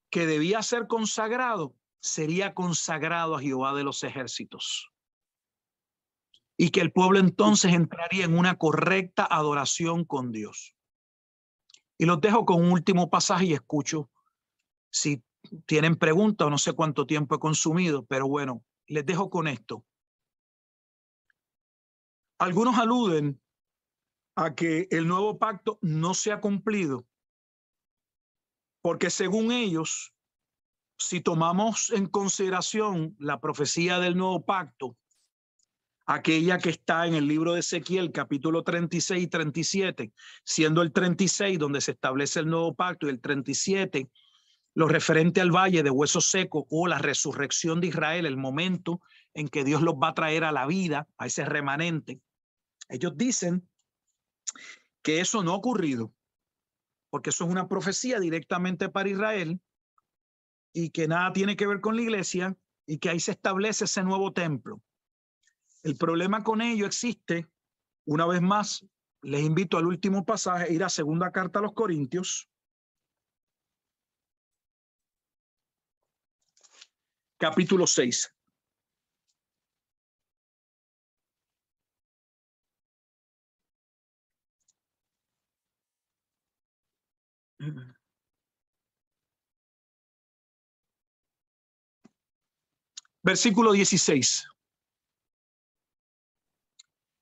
Speaker 4: que debía ser consagrado sería consagrado a Jehová de los ejércitos. Y que el pueblo entonces entraría en una correcta adoración con Dios. Y los dejo con un último pasaje y escucho si tienen preguntas o no sé cuánto tiempo he consumido, pero bueno, les dejo con esto. Algunos aluden a que el nuevo pacto no se ha cumplido, porque según ellos, si tomamos en consideración la profecía del nuevo pacto, aquella que está en el libro de Ezequiel, capítulo 36 y 37, siendo el 36 donde se establece el nuevo pacto y el 37 lo referente al valle de huesos secos o la resurrección de Israel, el momento en que Dios los va a traer a la vida, a ese remanente. Ellos dicen que eso no ha ocurrido, porque eso es una profecía directamente para Israel y que nada tiene que ver con la iglesia y que ahí se establece ese nuevo templo. El problema con ello existe, una vez más, les invito al último pasaje, ir a segunda carta a los Corintios, capítulo 6. Versículo 16.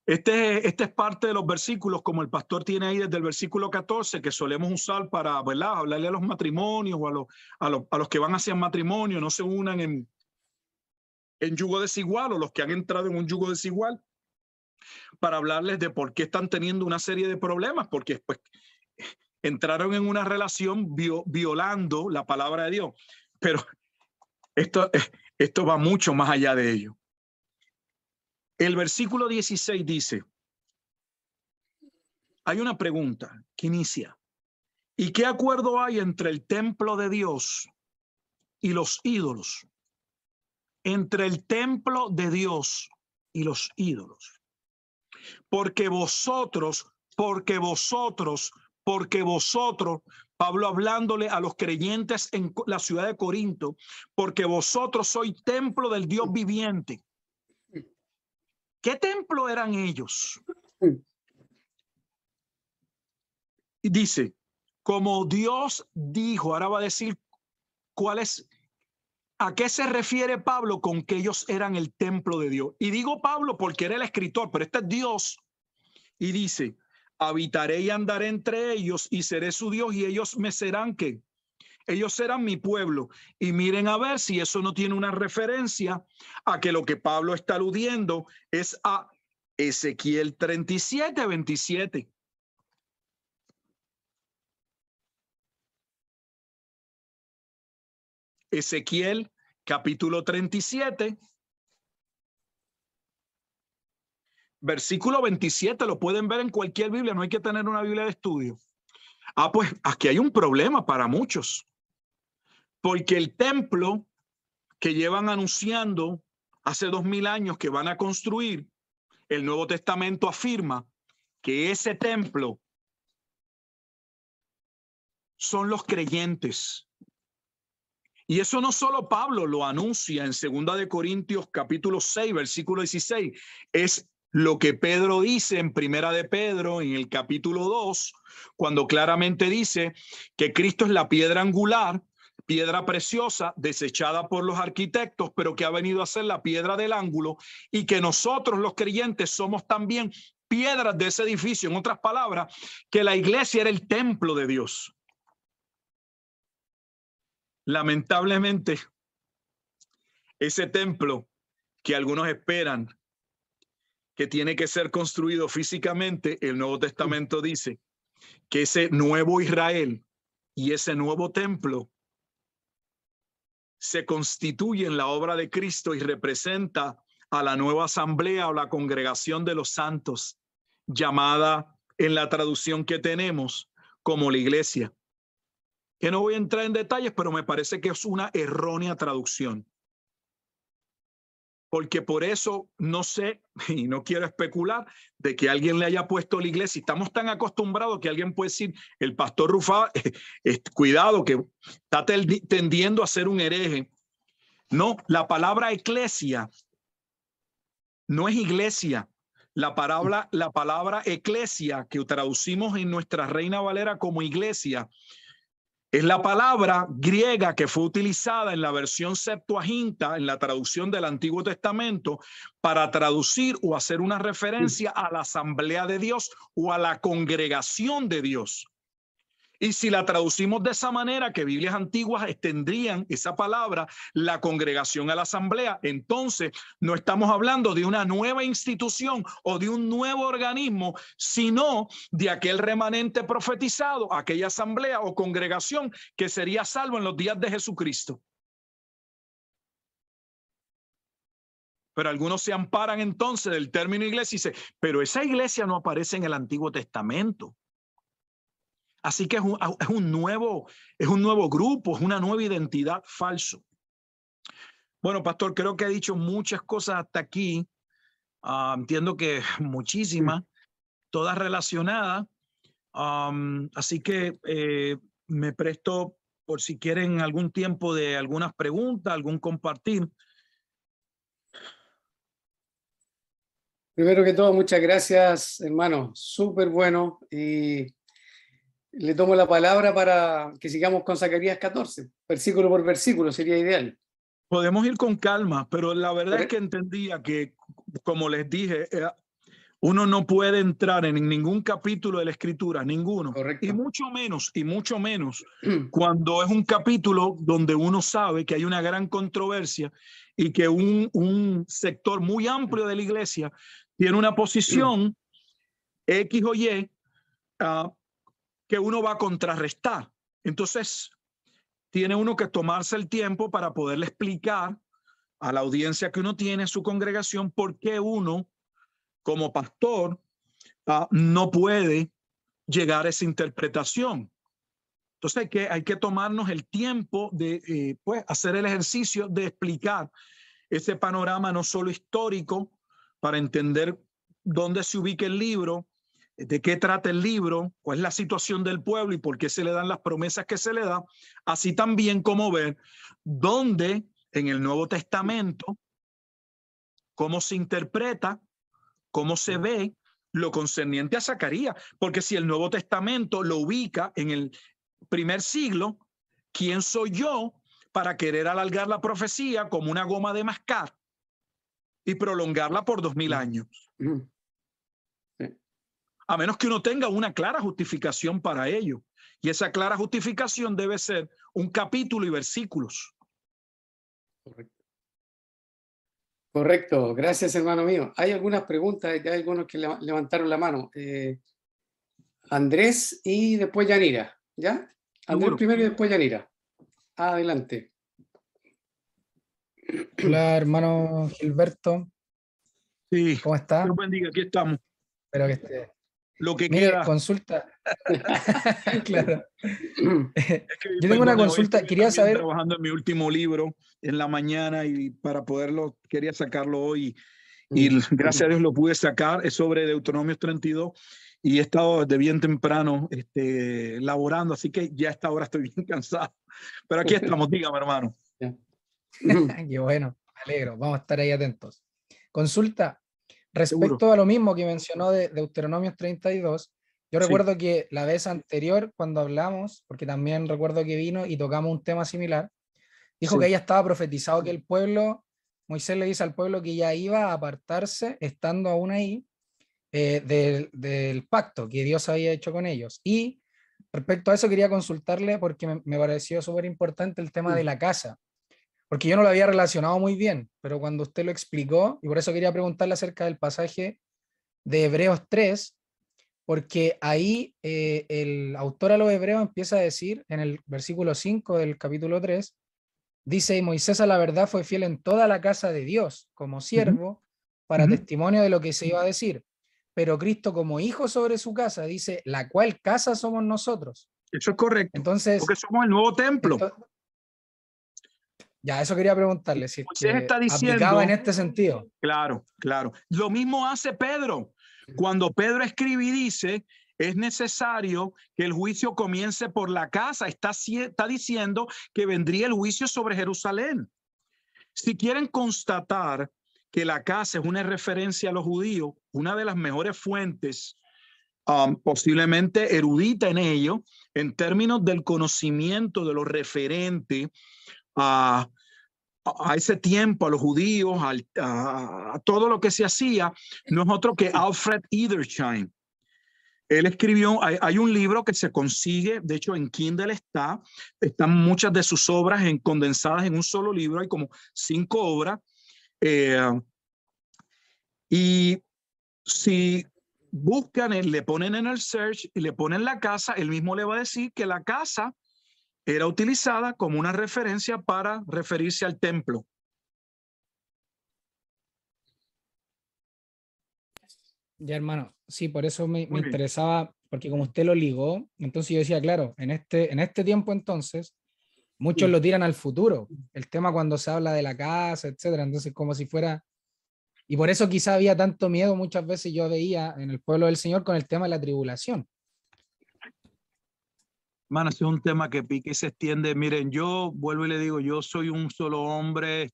Speaker 4: Este es parte de los versículos, como el pastor tiene ahí desde el versículo 14, que solemos usar para, ¿verdad?, hablarle a los matrimonios o a los que van hacia matrimonio, no se unan en yugo desigual, o los que han entrado en un yugo desigual, para hablarles de por qué están teniendo una serie de problemas, porque pues entraron en una relación violando la palabra de Dios. Pero esto va mucho más allá de ello. El versículo 16 dice, hay una pregunta que inicia, ¿y qué acuerdo hay entre el templo de Dios y los ídolos? Entre el templo de Dios y los ídolos. Porque vosotros, Pablo hablándole a los creyentes en la ciudad de Corinto, porque vosotros sois templo del Dios viviente. ¿Qué templo eran ellos? Y dice, como Dios dijo, ahora va a decir ¿a qué se refiere Pablo con que ellos eran el templo de Dios? Y digo Pablo porque era el escritor, pero este es Dios. Y dice, habitaré y andaré entre ellos y seré su Dios y ellos me serán ¿qué? Ellos serán mi pueblo. Y miren a ver si eso no tiene una referencia a que lo que Pablo está aludiendo es a Ezequiel 37, 27. Ezequiel capítulo 37, versículo 27, lo pueden ver en cualquier Biblia, no hay que tener una Biblia de estudio. Pues aquí hay un problema para muchos, porque el templo que llevan anunciando hace 2000 años que van a construir, el Nuevo Testamento afirma que ese templo son los creyentes. Y eso no solo Pablo lo anuncia en 2 de Corintios capítulo 6, versículo 16, es lo que Pedro dice en 1 de Pedro, en el capítulo 2, cuando claramente dice que Cristo es la piedra angular, piedra preciosa, desechada por los arquitectos, pero que ha venido a ser la piedra del ángulo, y que nosotros los creyentes somos también piedras de ese edificio. En otras palabras, que la iglesia era el templo de Dios. Lamentablemente, ese templo que algunos esperan que tiene que ser construido físicamente, el Nuevo Testamento dice que ese nuevo Israel y ese nuevo templo se constituye en la obra de Cristo y representa a la nueva asamblea o la congregación de los santos, llamada en la traducción que tenemos como la iglesia. Que no voy a entrar en detalles, pero me parece que es una errónea traducción. Porque por eso no sé, y no quiero especular, de que alguien le haya puesto la iglesia. Estamos tan acostumbrados que alguien puede decir, el pastor Rufá, cuidado, que está tendiendo a ser un hereje. No, la palabra eclesia no es iglesia. La palabra eclesia, que traducimos en nuestra Reina Valera como iglesia, es la palabra griega que fue utilizada en la versión Septuaginta, en la traducción del Antiguo Testamento, para traducir o hacer una referencia a la asamblea de Dios o a la congregación de Dios. Y si la traducimos de esa manera, que Biblias antiguas extendrían esa palabra, la congregación a la asamblea, entonces no estamos hablando de una nueva institución o de un nuevo organismo, sino de aquel remanente profetizado, aquella asamblea o congregación que sería salvo en los días de Jesucristo. Pero algunos se amparan entonces del término iglesia y dicen, pero esa iglesia no aparece en el Antiguo Testamento. Así que es un nuevo grupo, es una nueva identidad. Falso. Bueno, pastor, creo que he dicho muchas cosas hasta aquí. Entiendo que muchísimas, todas relacionadas. Así que me presto por si quieren algún tiempo de algunas preguntas, algún compartir.
Speaker 1: Primero que todo, muchas gracias, hermano. Súper bueno. Y le tomo la palabra para que sigamos con Zacarías 14, versículo por versículo, sería ideal.
Speaker 4: Podemos ir con calma, pero la verdad es que entendía que, como les dije, uno no puede entrar en ningún capítulo de la Escritura, ninguno.
Speaker 1: Correcto.
Speaker 4: Y mucho menos cuando es un capítulo donde uno sabe que hay una gran controversia y que un sector muy amplio de la iglesia tiene una posición X o Y que uno va a contrarrestar. Entonces, tiene uno que tomarse el tiempo para poderle explicar a la audiencia que uno tiene, a su congregación, por qué uno, como pastor, no puede llegar a esa interpretación. Entonces hay que tomarnos el tiempo de pues, hacer el ejercicio de explicar ese panorama no solo histórico, para entender dónde se ubica el libro, de qué trata el libro, cuál es la situación del pueblo y por qué se le dan las promesas que se le da, así también como ver dónde en el Nuevo Testamento, cómo se interpreta, cómo se ve lo concerniente a Zacarías, porque si el Nuevo Testamento lo ubica en el primer siglo, ¿quién soy yo para querer alargar la profecía como una goma de mascar y prolongarla por 2000 años? A menos que uno tenga una clara justificación para ello. Y esa clara justificación debe ser un capítulo y versículos.
Speaker 1: Correcto. Gracias, hermano mío. Hay algunas preguntas, hay algunos que levantaron la mano. Andrés y después Yanira, ¿ya? Andrés
Speaker 4: Seguro.
Speaker 1: primero y después Yanira. Adelante.
Speaker 5: Hola, hermano Gilberto,
Speaker 4: Sí,
Speaker 5: ¿cómo está?
Speaker 4: Dios bendiga, aquí estamos.
Speaker 5: Espero que esté.
Speaker 4: Lo que
Speaker 5: Mire,
Speaker 4: queda.
Speaker 5: consulta. Claro.
Speaker 4: Es que,
Speaker 5: Yo tengo una
Speaker 4: perdone, hoy
Speaker 5: consulta,
Speaker 4: estuve
Speaker 5: quería
Speaker 4: también
Speaker 5: saber.
Speaker 4: trabajando en mi último libro en la mañana y para poderlo, quería sacarlo hoy y gracias a Dios lo pude sacar. Es sobre Deuteronomio 32 y he estado de bien temprano laborando, así que ya a esta hora estoy bien cansado. Pero aquí estamos, dígame, hermano.
Speaker 5: Qué bueno, me alegro, vamos a estar ahí atentos. Consulta,
Speaker 4: Seguro.
Speaker 5: respecto a lo mismo que mencionó de Deuteronomio 32, yo
Speaker 4: Sí.
Speaker 5: recuerdo que la vez anterior, cuando hablamos, porque también recuerdo que vino y tocamos un tema similar, dijo
Speaker 4: Sí.
Speaker 5: que ya estaba profetizado que el pueblo, Moisés le dice al pueblo que ya iba a apartarse, estando aún ahí, del pacto que Dios había hecho con ellos. Y respecto a eso quería consultarle porque me pareció súper importante el tema de la casa, porque yo no lo había relacionado muy bien, pero cuando usted lo explicó, y por eso quería preguntarle acerca del pasaje de Hebreos 3, porque ahí el autor a los Hebreos empieza a decir en el versículo 5 del capítulo 3, dice, y Moisés a la verdad fue fiel en toda la casa de Dios como siervo para testimonio de lo que se iba a decir. Pero Cristo como hijo sobre su casa, dice, la cual casa somos nosotros.
Speaker 4: Eso es correcto,
Speaker 5: Entonces,
Speaker 4: porque somos el nuevo templo.
Speaker 5: ya, eso quería preguntarle, si es
Speaker 4: Moisés
Speaker 5: que
Speaker 4: está
Speaker 5: aplicaba en
Speaker 4: diciendo,
Speaker 5: este sentido.
Speaker 4: claro, claro. Lo mismo hace Pedro. Cuando Pedro escribe y dice, es necesario que el juicio comience por la casa. Está diciendo que vendría el juicio sobre Jerusalén. Si quieren constatar que la casa es una referencia a los judíos, una de las mejores fuentes, posiblemente erudita en ello, en términos del conocimiento de lo referente a ese tiempo, a los judíos, a todo lo que se hacía, no es otro que Alfred Edersheim. Él escribió, hay un libro que se consigue, de hecho en Kindle están muchas de sus obras condensadas en un solo libro, hay como 5 obras. Y si buscan, le ponen en el search y le ponen la casa, él mismo le va a decir que la casa era utilizada como una referencia para referirse al templo.
Speaker 5: Ya, hermano, sí, por eso me
Speaker 4: Muy bien.
Speaker 5: interesaba, porque como usted lo ligó, entonces yo decía, claro, en este tiempo entonces, muchos lo tiran al futuro, el tema cuando se habla de la casa, etcétera, entonces como si fuera, y por eso quizá había tanto miedo, muchas veces yo veía en el pueblo del Señor con el tema de la tribulación.
Speaker 4: Hermano, ese es un tema que pique y se extiende. Miren, yo vuelvo y le digo, yo soy un solo hombre.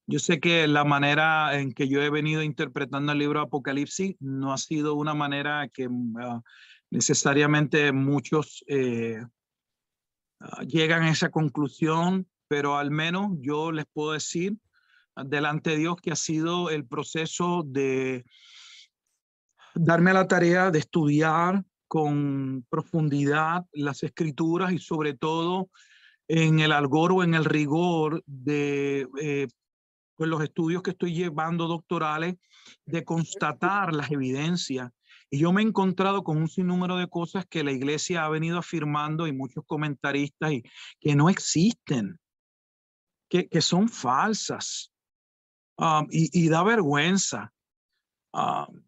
Speaker 4: Yo sé que la manera en que yo he venido interpretando el libro de Apocalipsis no ha sido una manera que necesariamente muchos llegan a esa conclusión, pero al menos yo les puedo decir delante de Dios que ha sido el proceso de darme a la tarea de estudiar con profundidad las escrituras y sobre todo en el algor o en el rigor de pues los estudios que estoy llevando doctorales, de constatar las evidencias. Y yo me he encontrado con un sinnúmero de cosas que la iglesia ha venido afirmando y muchos comentaristas y que no existen, que son falsas. Y da vergüenza. Um,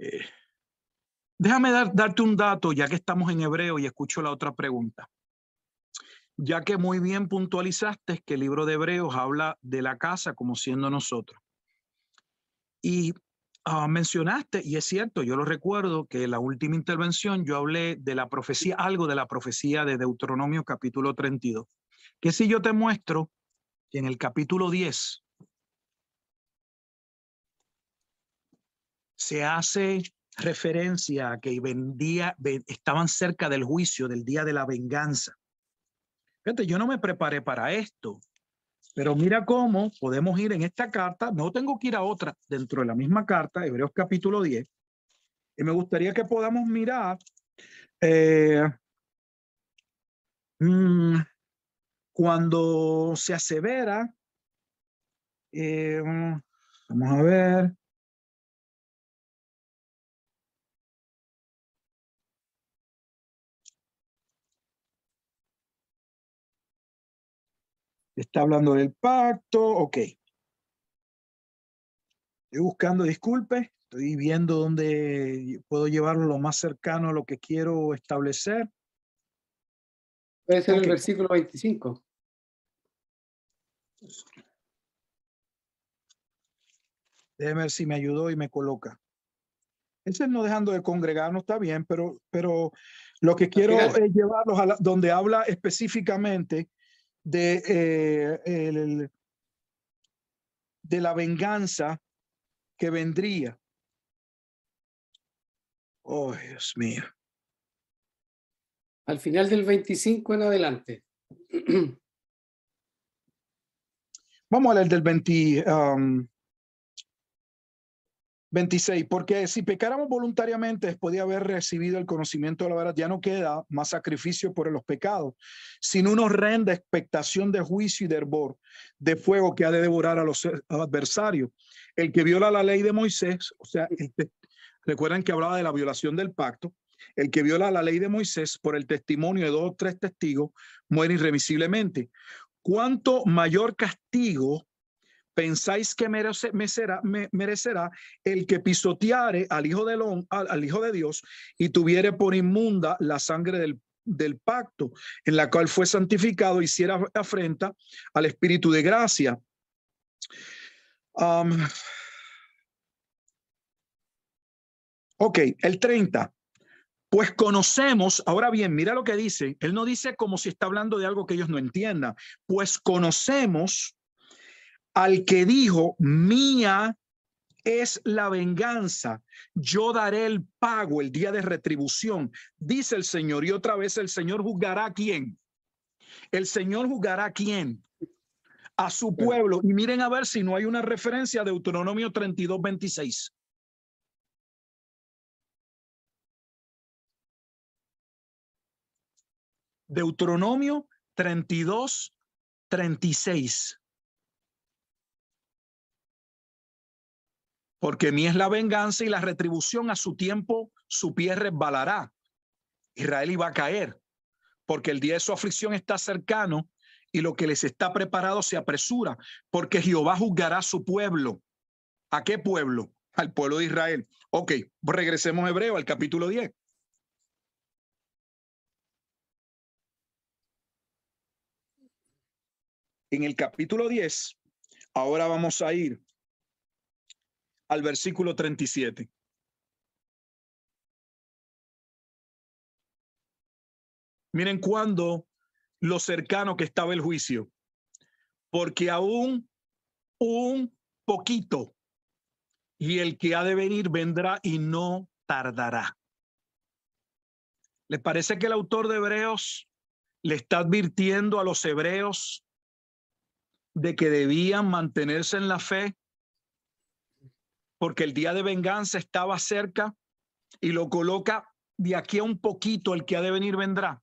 Speaker 4: eh, Déjame darte un dato, ya que estamos en hebreo y escucho la otra pregunta. Ya que muy bien puntualizaste que el libro de Hebreos habla de la casa como siendo nosotros. Y mencionaste, y es cierto, yo lo recuerdo, que en la última intervención yo hablé de la profecía, algo de la profecía de Deuteronomio capítulo 32. Que si yo te muestro que en el capítulo 10 se hace referencia a que estaban cerca del juicio, del día de la venganza. Fíjate, yo no me preparé para esto, pero mira cómo podemos ir en esta carta, no tengo que ir a otra, dentro de la misma carta, Hebreos capítulo 10, y me gustaría que podamos mirar cuando se asevera, vamos a ver, Está hablando del pacto. Ok. Estoy buscando, disculpe. Estoy viendo dónde puedo llevarlo lo más cercano a lo que quiero establecer.
Speaker 1: Puede ser
Speaker 4: Ok.
Speaker 1: el versículo 25.
Speaker 4: Déjeme ver si me ayudó y me coloca. Ese no dejando de congregar no está bien, pero lo que quiero
Speaker 1: final.
Speaker 4: es llevarlos a donde habla específicamente de la venganza que vendría. Oh, Dios mío.
Speaker 1: Al final del 25 en adelante.
Speaker 4: Vamos a leer del 26, porque si pecáramos voluntariamente después de haber recibido el conocimiento de la verdad, ya no queda más sacrificio por los pecados, sino una horrenda expectación de juicio y de hervor, de fuego que ha de devorar a los adversarios. El que viola la ley de Moisés, o sea, recuerdan que hablaba de la violación del pacto, el que viola la ley de Moisés por el testimonio de 2 o 3 testigos muere irremisiblemente. ¿Cuánto mayor castigo pensáis que merecerá el que pisoteare al Hijo de Dios y tuviere por inmunda la sangre del pacto en la cual fue santificado, hiciera afrenta al Espíritu de gracia? Ok, el 30. Pues conocemos, ahora bien, mira lo que dice. Él no dice como si está hablando de algo que ellos no entiendan. Pues conocemos al que dijo, mía es la venganza, yo daré el pago, el día de retribución, dice el Señor. Y otra vez el Señor juzgará a quién. El Señor juzgará a quién. A su pueblo. Y miren a ver si no hay una referencia a Deuteronomio 32:26. Deuteronomio 32:36. Porque mía es la venganza y la retribución, a su tiempo su pie resbalará. Israel iba a caer, porque el día de su aflicción está cercano y lo que les está preparado se apresura, porque Jehová juzgará a su pueblo. ¿A qué pueblo? Al pueblo de Israel. Ok, regresemos a Hebreo, al capítulo 10. En el capítulo 10, ahora vamos a ir al versículo 37. Miren cuándo lo cercano que estaba el juicio, porque aún un poquito, y el que ha de venir vendrá y no tardará. ¿Les parece que el autor de Hebreos le está advirtiendo a los hebreos de que debían mantenerse en la fe? Porque el día de venganza estaba cerca y lo coloca de aquí a un poquito, el que ha de venir vendrá.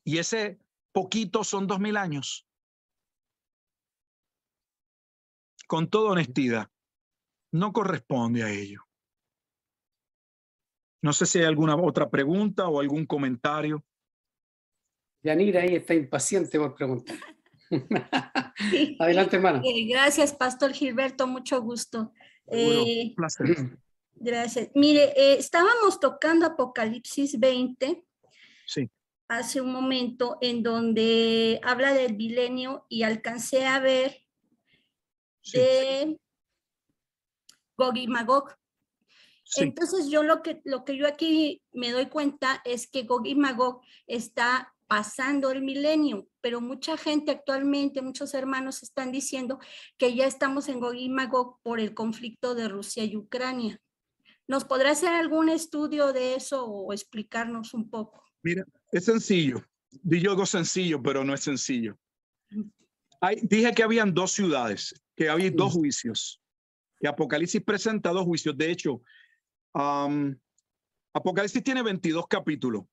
Speaker 4: Y ese poquito son 2000 años. Con toda honestidad, no corresponde a ello. No sé si hay alguna otra pregunta o algún comentario.
Speaker 1: Yanira ahí está impaciente por preguntar.
Speaker 3: Sí.
Speaker 1: Adelante, hermano.
Speaker 3: Gracias, Pastor Gilberto, mucho gusto.
Speaker 4: Un placer.
Speaker 3: Gracias. Mire, estábamos tocando Apocalipsis 20
Speaker 4: Sí.
Speaker 3: hace un momento, en donde habla del milenio y alcancé a ver
Speaker 4: Sí.
Speaker 3: de Gog y Magog.
Speaker 4: Sí.
Speaker 3: Entonces yo lo que yo aquí me doy cuenta es que Gog y Magog está pasando el milenio, pero mucha gente actualmente, muchos hermanos están diciendo que ya estamos en Gog y Magog por el conflicto de Rusia y Ucrania. ¿Nos podrá hacer algún estudio de eso o explicarnos un poco?
Speaker 4: Mira, es sencillo. Digo algo sencillo, pero no es sencillo. Dije que habían 2 ciudades, que había 2 juicios. Que Apocalipsis presenta 2 juicios. De hecho, Apocalipsis tiene 22 capítulos.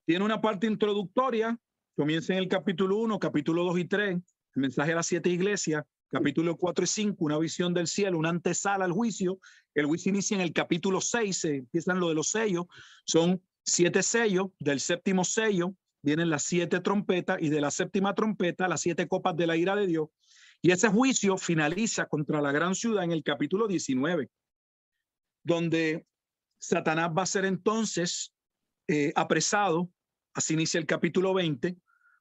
Speaker 4: Tiene una parte introductoria, comienza en el capítulo 1, capítulo 2 y 3, el mensaje a las 7 iglesias, capítulo 4 y 5, una visión del cielo, una antesala al juicio. El juicio inicia en el capítulo 6, empiezan lo de los sellos, son 7 sellos, del 7º sello vienen las 7 trompetas y de la 7ª trompeta las 7 copas de la ira de Dios. Y ese juicio finaliza contra la gran ciudad en el capítulo 19, donde Satanás va a ser entonces apresado. Así inicia el capítulo 20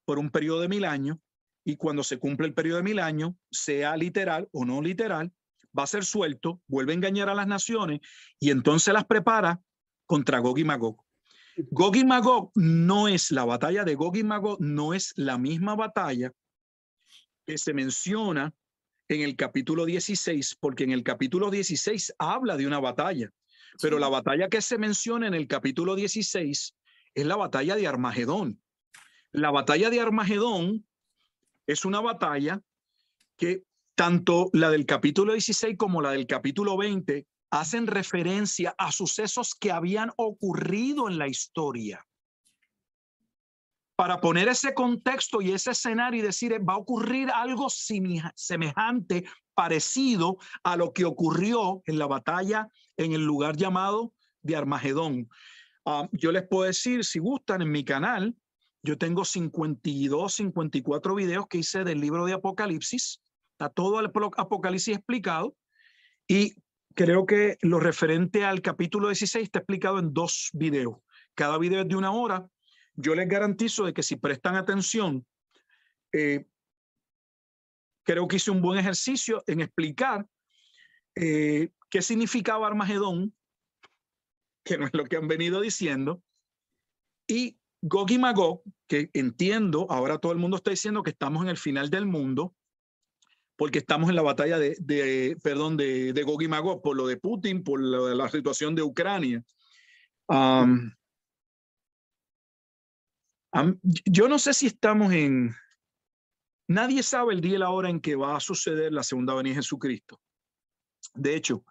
Speaker 4: por un periodo de 1000 años. Y cuando se cumple el periodo de 1000 años, sea literal o no literal, va a ser suelto, vuelve a engañar a las naciones y entonces las prepara contra Gog y Magog. Gog y Magog no es la batalla de Gog y Magog, no es la misma batalla que se menciona en el capítulo 16, porque en el capítulo 16 habla de una batalla, pero la batalla que se menciona en el capítulo 16 es la batalla de Armagedón. La batalla de Armagedón es una batalla que tanto la del capítulo 16 como la del capítulo 20 hacen referencia a sucesos que habían ocurrido en la historia. Para poner ese contexto y ese escenario y decir, va a ocurrir algo semejante, parecido a lo que ocurrió en la batalla en el lugar llamado de Armagedón. Yo les puedo decir, si gustan, en mi canal, yo tengo 52, 54 videos que hice del libro de Apocalipsis. Está todo el Apocalipsis explicado. Y creo que lo referente al capítulo 16 está explicado en 2 videos. Cada video es de 1 hora. Yo les garantizo de que si prestan atención, creo que hice un buen ejercicio en explicar qué significaba Armagedón, que no es lo que han venido diciendo, y Gog y Magog, que entiendo, ahora todo el mundo está diciendo que estamos en el final del mundo, porque estamos en la batalla de Gog y Magog, por lo de Putin, por la situación de Ucrania. Yo no sé si estamos en... Nadie sabe el día y la hora en que va a suceder la segunda venida de Jesucristo. De hecho,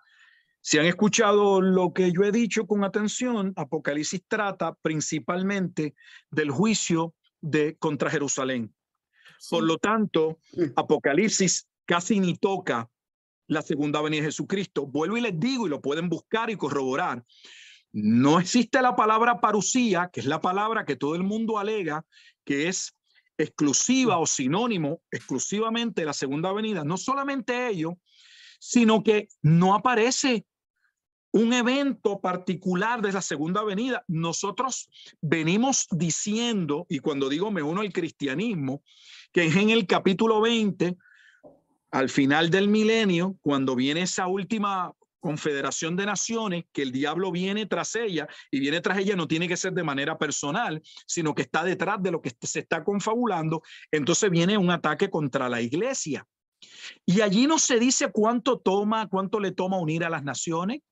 Speaker 4: si han escuchado lo que yo he dicho con atención, Apocalipsis trata principalmente del juicio contra Jerusalén. Sí. Por lo tanto, Apocalipsis casi ni toca la segunda venida de Jesucristo. Vuelvo y les digo, y lo pueden buscar y corroborar, no existe la palabra parusía, que es la palabra que todo el mundo alega que es exclusiva o sinónimo exclusivamente de la segunda venida. No solamente ello, sino que no aparece un evento particular de la segunda venida. Nosotros venimos diciendo, y cuando digo me uno al cristianismo, que es en el capítulo 20, al final del milenio, cuando viene esa última confederación de naciones, que el diablo viene tras ella, y viene tras ella no tiene que ser de manera personal, sino que está detrás de lo que se está confabulando. Entonces viene un ataque contra la iglesia. Y allí no se dice cuánto le toma unir a las naciones.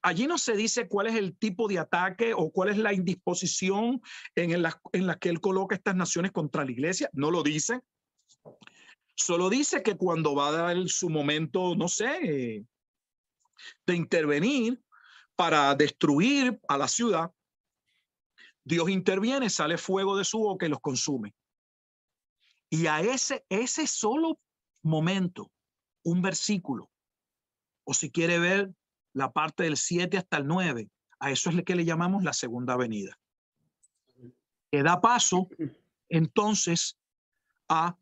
Speaker 4: Allí no se dice cuál es el tipo de ataque o cuál es la indisposición en la que él coloca estas naciones contra la iglesia. No lo dice. Solo dice que cuando va a dar su momento, no sé, de intervenir para destruir a la ciudad, Dios interviene, sale fuego de su boca y los consume. Y a ese solo momento, un versículo, o si quiere ver la parte del 7 hasta el 9, a eso es lo que le llamamos la segunda venida, que da paso entonces a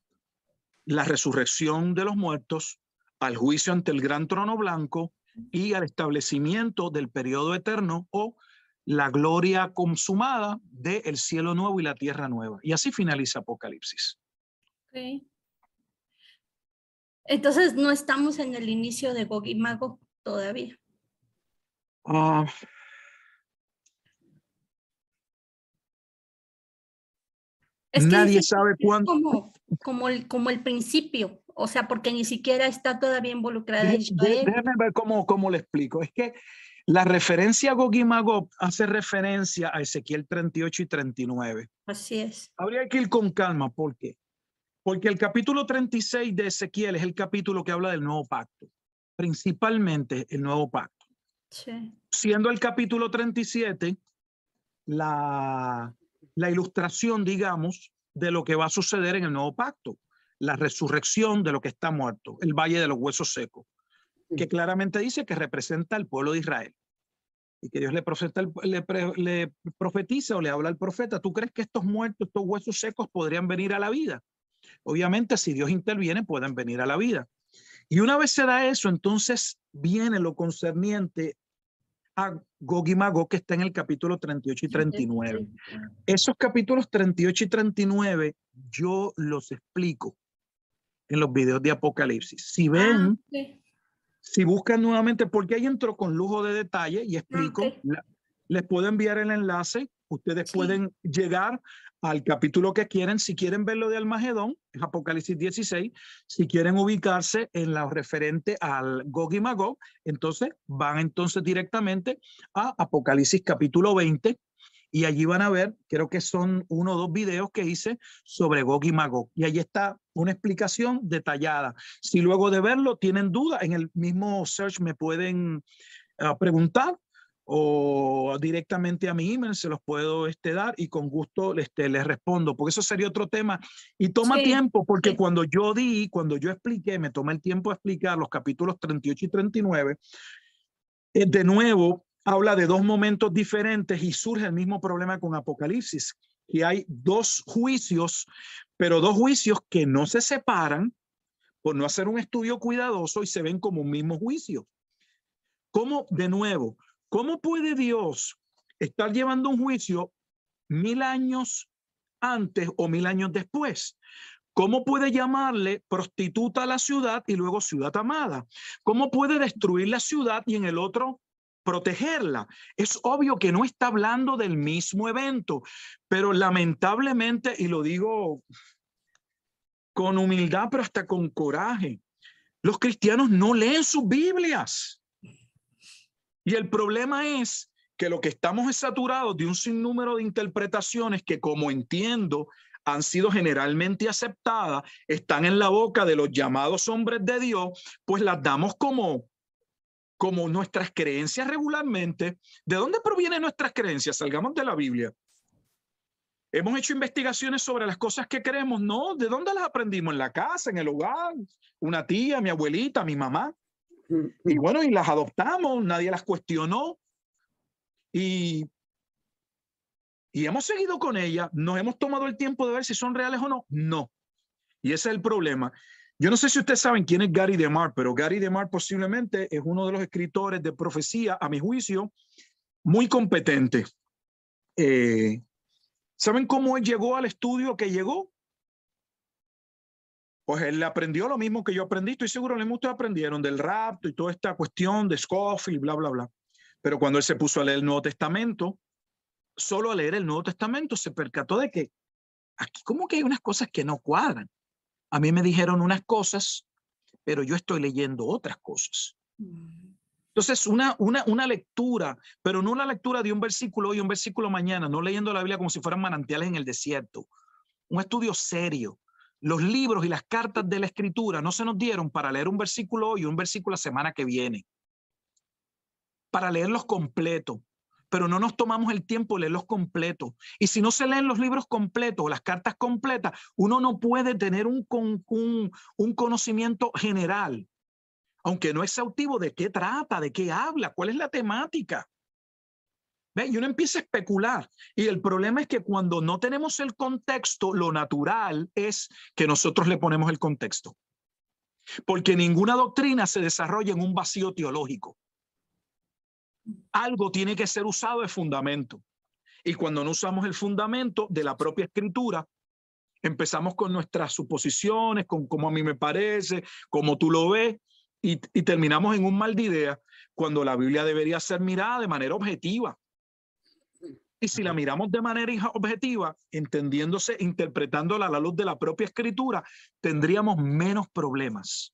Speaker 4: la resurrección de los muertos, al juicio ante el gran trono blanco y al establecimiento del periodo eterno o la gloria consumada del cielo nuevo y la tierra nueva. Y así finaliza Apocalipsis.
Speaker 3: Okay. Entonces no estamos en el inicio de Gog y Magog todavía. Es que
Speaker 4: nadie sabe cuándo.
Speaker 3: Como el principio, o sea, porque ni siquiera está todavía involucrada Israel.
Speaker 4: Déjame ver cómo le explico. Es que la referencia a Gog y Magog hace referencia a Ezequiel 38 y 39.
Speaker 3: Así es.
Speaker 4: Habría que ir con calma. ¿Por qué? Porque el capítulo 36 de Ezequiel es el capítulo que habla del nuevo pacto, principalmente el nuevo pacto.
Speaker 3: Sí.
Speaker 4: Siendo el capítulo 37 la ilustración, digamos, de lo que va a suceder en el nuevo pacto, la resurrección de lo que está muerto, el valle de los huesos secos, que claramente dice que representa al pueblo de Israel.
Speaker 2: y que Dios le profetiza o le habla al profeta, ¿tú crees que estos muertos, estos huesos secos podrían venir a la vida? Obviamente, si Dios interviene, pueden venir a la vida. Y una vez se da eso, entonces viene lo concerniente a Gog y Magog, que está en el capítulo 38 y 39. Esos capítulos 38 y 39 yo los explico en los videos de Apocalipsis. Si ven, si buscan nuevamente, porque ahí entro con lujo de detalle y explico, les puedo enviar el enlace. Ustedes pueden llegar al capítulo que quieren. Si quieren ver lo de Almagedón, es Apocalipsis 16. Si quieren ubicarse en lo referente al Gog y Magog, entonces van entonces directamente a Apocalipsis capítulo 20. Y allí van a ver, creo que son 1 o 2 videos que hice sobre Gog y Magog. Y allí está una explicación detallada. Si luego de verlo tienen duda, en el mismo search me pueden preguntar, o directamente a mi email se los puedo dar y con gusto les respondo, porque eso sería otro tema y toma tiempo, porque cuando yo expliqué, me tomé el tiempo de explicar los capítulos 38 y 39, de nuevo habla de 2 momentos diferentes y surge el mismo problema con Apocalipsis, y hay 2 juicios, pero 2 juicios que no se separan por no hacer un estudio cuidadoso y se ven como un mismo juicio. ¿Cómo, de nuevo, cómo puede Dios estar llevando un juicio 1000 años antes o 1000 años después? ¿Cómo puede llamarle prostituta a la ciudad y luego ciudad amada? ¿Cómo puede destruir la ciudad y en el otro protegerla? Es obvio que no está hablando del mismo evento, pero lamentablemente, y lo digo con humildad, pero hasta con coraje, los cristianos no leen sus Biblias. Y el problema es que lo que estamos es saturados de un sinnúmero de interpretaciones que, como entiendo, han sido generalmente aceptadas, están en la boca de los llamados hombres de Dios, pues las damos como nuestras creencias regularmente. ¿De dónde provienen nuestras creencias? Salgamos de la Biblia. Hemos hecho investigaciones sobre las cosas que creemos. No, ¿de dónde las aprendimos? En la casa, en el hogar, una tía, mi abuelita, mi mamá. Y bueno, y las adoptamos, nadie las cuestionó. Y hemos seguido con ellas. ¿Nos hemos tomado el tiempo de ver si son reales o no? No. Y ese es el problema. Yo no sé si ustedes saben quién es Gary DeMar, pero Gary DeMar posiblemente es uno de los escritores de profecía, a mi juicio, muy competente. ¿Saben cómo él llegó al estudio que llegó? Pues él aprendió lo mismo que yo aprendí. Estoy seguro que muchos aprendieron del rapto y toda esta cuestión de Scofield, bla, bla, bla. Pero cuando él se puso a leer el Nuevo Testamento, solo a leer el Nuevo Testamento se percató de que aquí como que hay unas cosas que no cuadran. A mí me dijeron unas cosas, pero yo estoy leyendo otras cosas. Entonces, una lectura, pero no una lectura de un versículo hoy y un versículo mañana, no leyendo la Biblia como si fueran manantiales en el desierto. Un estudio serio. Los libros y las cartas de la Escritura no se nos dieron para leer un versículo hoy y un versículo la semana que viene. Para leerlos completos. Pero no nos tomamos el tiempo de leerlos completos. Y si no se leen los libros completos o las cartas completas, uno no puede tener un conocimiento general, aunque no exhaustivo, de qué trata, de qué habla, cuál es la temática. ¿Ve? Y uno empieza a especular. Y el problema es que cuando no tenemos el contexto, lo natural es que nosotros le ponemos el contexto. Porque ninguna doctrina se desarrolla en un vacío teológico. Algo tiene que ser usado de fundamento. Y cuando no usamos el fundamento de la propia Escritura, empezamos con nuestras suposiciones, con cómo a mí me parece, cómo tú lo ves, y terminamos en un mal de idea, cuando la Biblia debería ser mirada de manera objetiva. Y si la miramos de manera objetiva, entendiéndose, interpretándola a la luz de la propia Escritura, tendríamos menos problemas.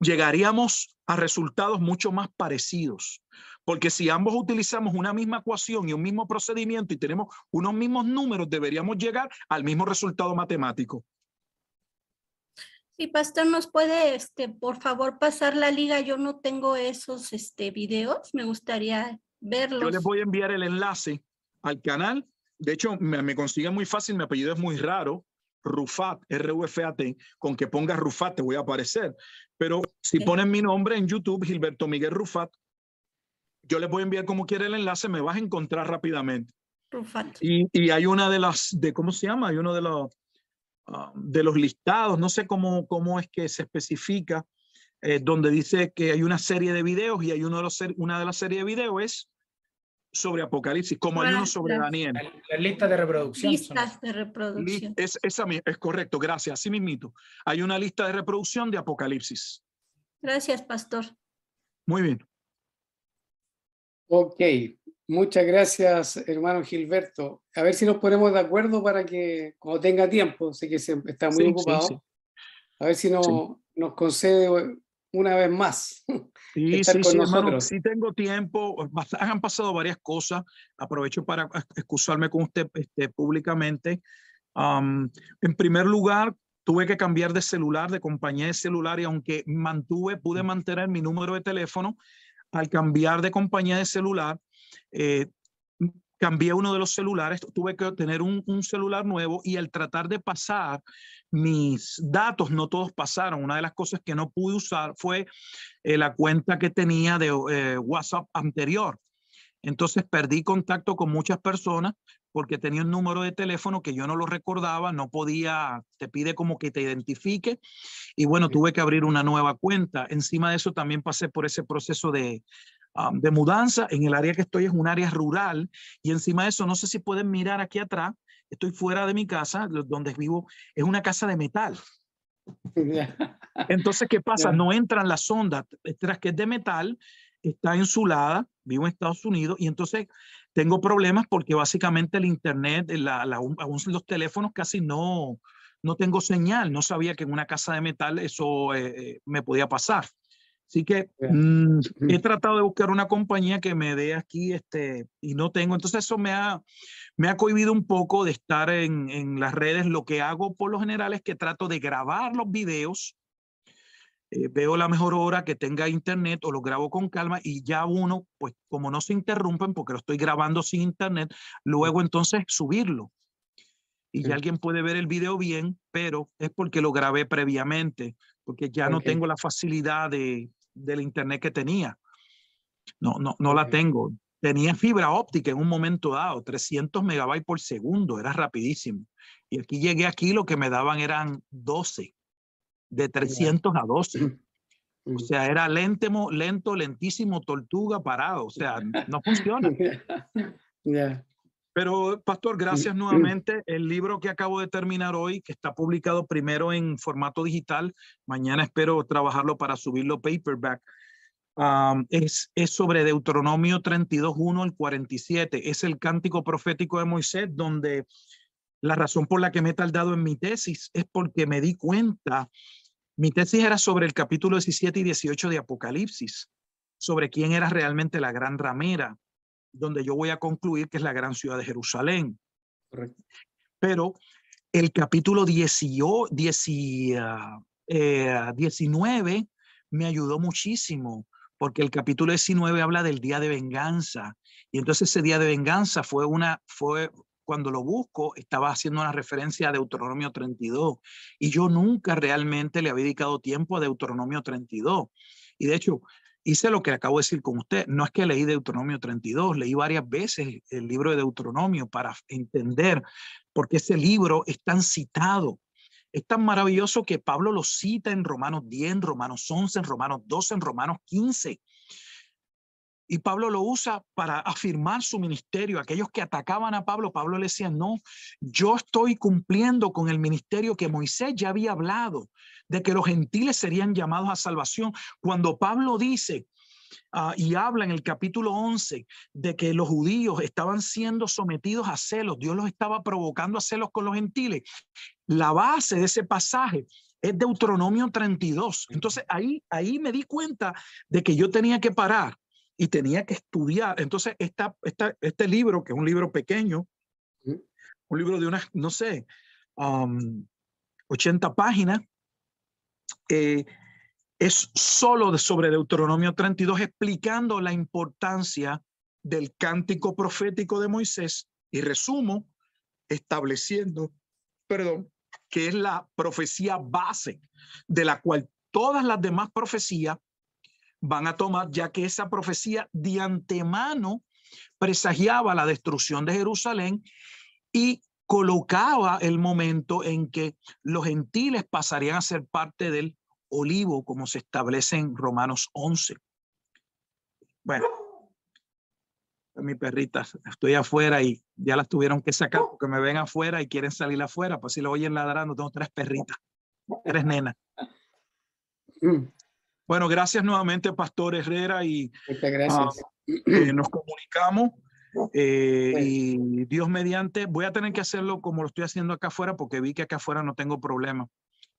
Speaker 2: Llegaríamos a resultados mucho más parecidos. Porque si ambos utilizamos una misma ecuación y un mismo procedimiento y tenemos unos mismos números, deberíamos llegar al mismo resultado matemático.
Speaker 3: Sí, pastor, ¿nos puede, por favor, pasar la liga? Yo no tengo esos videos, me gustaría verlos.
Speaker 4: Yo les voy a enviar el enlace al canal. De hecho, me consigue muy fácil, mi apellido es muy raro, Rufat, R-U-F-A-T, con que pongas Rufat te voy a aparecer. Pero si ponen mi nombre en YouTube, Gilberto Miguel Rufat, Yo les voy a enviar como quiera el enlace, me vas a encontrar rápidamente.
Speaker 3: Rufato.
Speaker 4: Y hay una ¿cómo se llama? Hay uno de los listados, no sé cómo es que se especifica, donde dice que hay una serie de videos y hay una de las series de videos es sobre Apocalipsis, como hay uno sobre Daniel.
Speaker 5: Las listas de reproducción.
Speaker 3: Listas de reproducción.
Speaker 4: Es correcto, gracias, así mismito. Hay una lista de reproducción de Apocalipsis.
Speaker 3: Gracias, pastor.
Speaker 4: Muy bien.
Speaker 1: Ok, muchas gracias, hermano Gilberto. A ver si nos ponemos de acuerdo para que cuando tenga tiempo, sé que está muy ocupado,
Speaker 4: Sí.
Speaker 1: a ver si nos concede una vez más estar con nosotros.
Speaker 4: Hermano, sí tengo tiempo. Han pasado varias cosas. Aprovecho para excusarme con usted públicamente. En primer lugar, tuve que cambiar de celular, de compañía de celular, y aunque pude mantener mi número de teléfono, al cambiar de compañía de celular, cambié uno de los celulares, tuve que tener un celular nuevo, y al tratar de pasar mis datos, no todos pasaron. Una de las cosas que no pude usar fue la cuenta que tenía de WhatsApp anterior. Entonces perdí contacto con muchas personas porque tenía un número de teléfono que yo no lo recordaba, no podía, te pide como que te identifique, y bueno, tuve que abrir una nueva cuenta. Encima de eso también pasé por ese proceso de mudanza. En el área que estoy es un área rural, y encima de eso, no sé si pueden mirar aquí atrás, estoy fuera de mi casa, donde vivo, es una casa de metal. Entonces, ¿qué pasa? No entran las ondas, tras que es de metal, está insulada, vivo en Estados Unidos, y entonces tengo problemas porque básicamente el internet, aún los teléfonos casi no tengo señal. No sabía que en una casa de metal eso me podía pasar. Así que he tratado de buscar una compañía que me dé aquí y no tengo. Entonces eso me ha cohibido un poco de estar en las redes. Lo que hago por lo general es que trato de grabar los videos. Veo la mejor hora que tenga internet o lo grabo con calma, y ya uno, pues como no se interrumpen porque lo estoy grabando sin internet, luego entonces subirlo. Y ya alguien puede ver el video bien, pero es porque lo grabé previamente, porque ya no tengo la facilidad del internet que tenía. No la tengo. Tenía fibra óptica en un momento dado, 300 megabytes por segundo, era rapidísimo. Y llegué aquí, lo que me daban eran 12. De 300 a 12. O sea, era lento, lentísimo, tortuga parado. O sea, no funciona. Pero, pastor, gracias nuevamente. El libro que acabo de terminar hoy, que está publicado primero en formato digital, mañana espero trabajarlo para subirlo paperback, es sobre Deuteronomio 32:1 al 47. Es el cántico profético de Moisés, donde la razón por la que me he tardado en mi tesis es porque me di cuenta. Mi tesis era sobre el capítulo 17 y 18 de Apocalipsis, sobre quién era realmente la gran ramera, donde yo voy a concluir que es la gran ciudad de Jerusalén.
Speaker 1: Correcto.
Speaker 4: Pero el capítulo 19 me ayudó muchísimo, porque el capítulo 19 habla del día de venganza, y entonces ese día de venganza fue cuando lo busco, estaba haciendo una referencia a Deuteronomio 32, y yo nunca realmente le había dedicado tiempo a Deuteronomio 32. Y de hecho, hice lo que acabo de decir con usted. No es que leí Deuteronomio 32, leí varias veces el libro de Deuteronomio para entender por qué ese libro es tan citado. Es tan maravilloso que Pablo lo cita en Romanos 10, en Romanos 11, en Romanos 12, en Romanos 15. Y Pablo lo usa para afirmar su ministerio. Aquellos que atacaban a Pablo, Pablo le decía: no, yo estoy cumpliendo con el ministerio que Moisés ya había hablado, de que los gentiles serían llamados a salvación. Cuando Pablo dice y habla en el capítulo 11 de que los judíos estaban siendo sometidos a celos, Dios los estaba provocando a celos con los gentiles, la base de ese pasaje es Deuteronomio 32. Entonces ahí me di cuenta de que yo tenía que parar y tenía que estudiar. Entonces este libro, que es un libro pequeño, un libro de unas, no sé, 80 páginas, es solo sobre Deuteronomio 32, explicando la importancia del cántico profético de Moisés, y resumo estableciendo, que es la profecía base de la cual todas las demás profecías van a tomar, ya que esa profecía de antemano presagiaba la destrucción de Jerusalén y colocaba el momento en que los gentiles pasarían a ser parte del olivo, como se establece en Romanos 11. Bueno, mi perrita, estoy afuera y ya las tuvieron que sacar porque me ven afuera y quieren salir afuera, pues si lo oyen ladrando, tengo 3 perritas, 3 nenas. Bueno, gracias nuevamente, Pastor Herrera, y
Speaker 1: Muchas gracias.
Speaker 4: nos comunicamos. Y Dios mediante, voy a tener que hacerlo como lo estoy haciendo acá afuera porque vi que acá afuera no tengo problema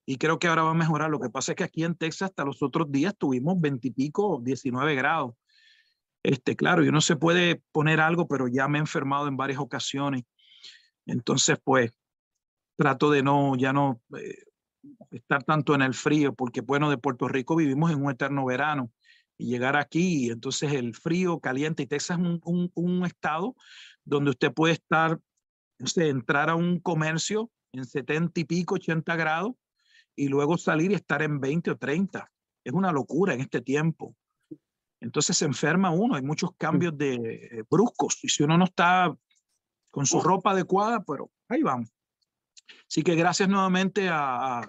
Speaker 4: y creo que ahora va a mejorar. Lo que pasa es que aquí en Texas hasta los otros días tuvimos 20 y pico, 19 grados. Claro, yo no se puede poner algo, pero ya me he enfermado en varias ocasiones. Entonces, pues, trato de ya no estar tanto en el frío, porque bueno, de Puerto Rico vivimos en un eterno verano. Y llegar aquí, entonces el frío, caliente, y Texas es un estado donde usted puede estar, entrar a un comercio en 70 y pico, 80 grados, y luego salir y estar en 20 o 30. Es una locura en este tiempo. Entonces se enferma uno, hay muchos cambios bruscos, y si uno no está con su ropa adecuada, pero ahí vamos. Así que gracias nuevamente a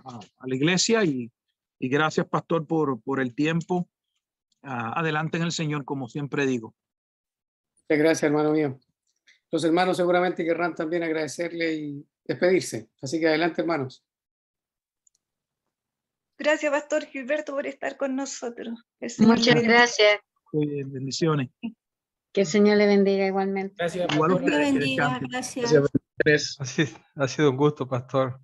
Speaker 4: la iglesia y gracias, Pastor, por el tiempo. Adelante en el Señor, como siempre digo.
Speaker 1: Muchas gracias, hermano mío. Los hermanos seguramente querrán también agradecerle y despedirse. Así que adelante, hermanos.
Speaker 6: Gracias, Pastor Gilberto, por estar con nosotros.
Speaker 7: Muchas gracias.
Speaker 4: Bendiciones.
Speaker 7: Que el Señor le bendiga igualmente.
Speaker 5: Gracias,
Speaker 4: Igual
Speaker 5: Pastor.
Speaker 3: Dios
Speaker 4: usted,
Speaker 3: bendiga,
Speaker 4: descanse.
Speaker 3: gracias.
Speaker 8: Ha sido un gusto, Pastor.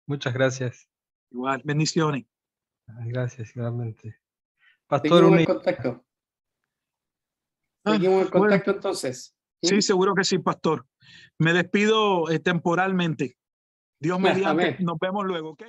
Speaker 8: Muchas gracias.
Speaker 4: Igual, bendiciones.
Speaker 8: Gracias, igualmente. Pastor,
Speaker 1: Seguimos en contacto. Seguimos en contacto entonces.
Speaker 4: Sí, seguro que sí, Pastor. Me despido temporalmente. Dios mediante.
Speaker 1: Amén.
Speaker 4: Nos vemos luego, ¿ok?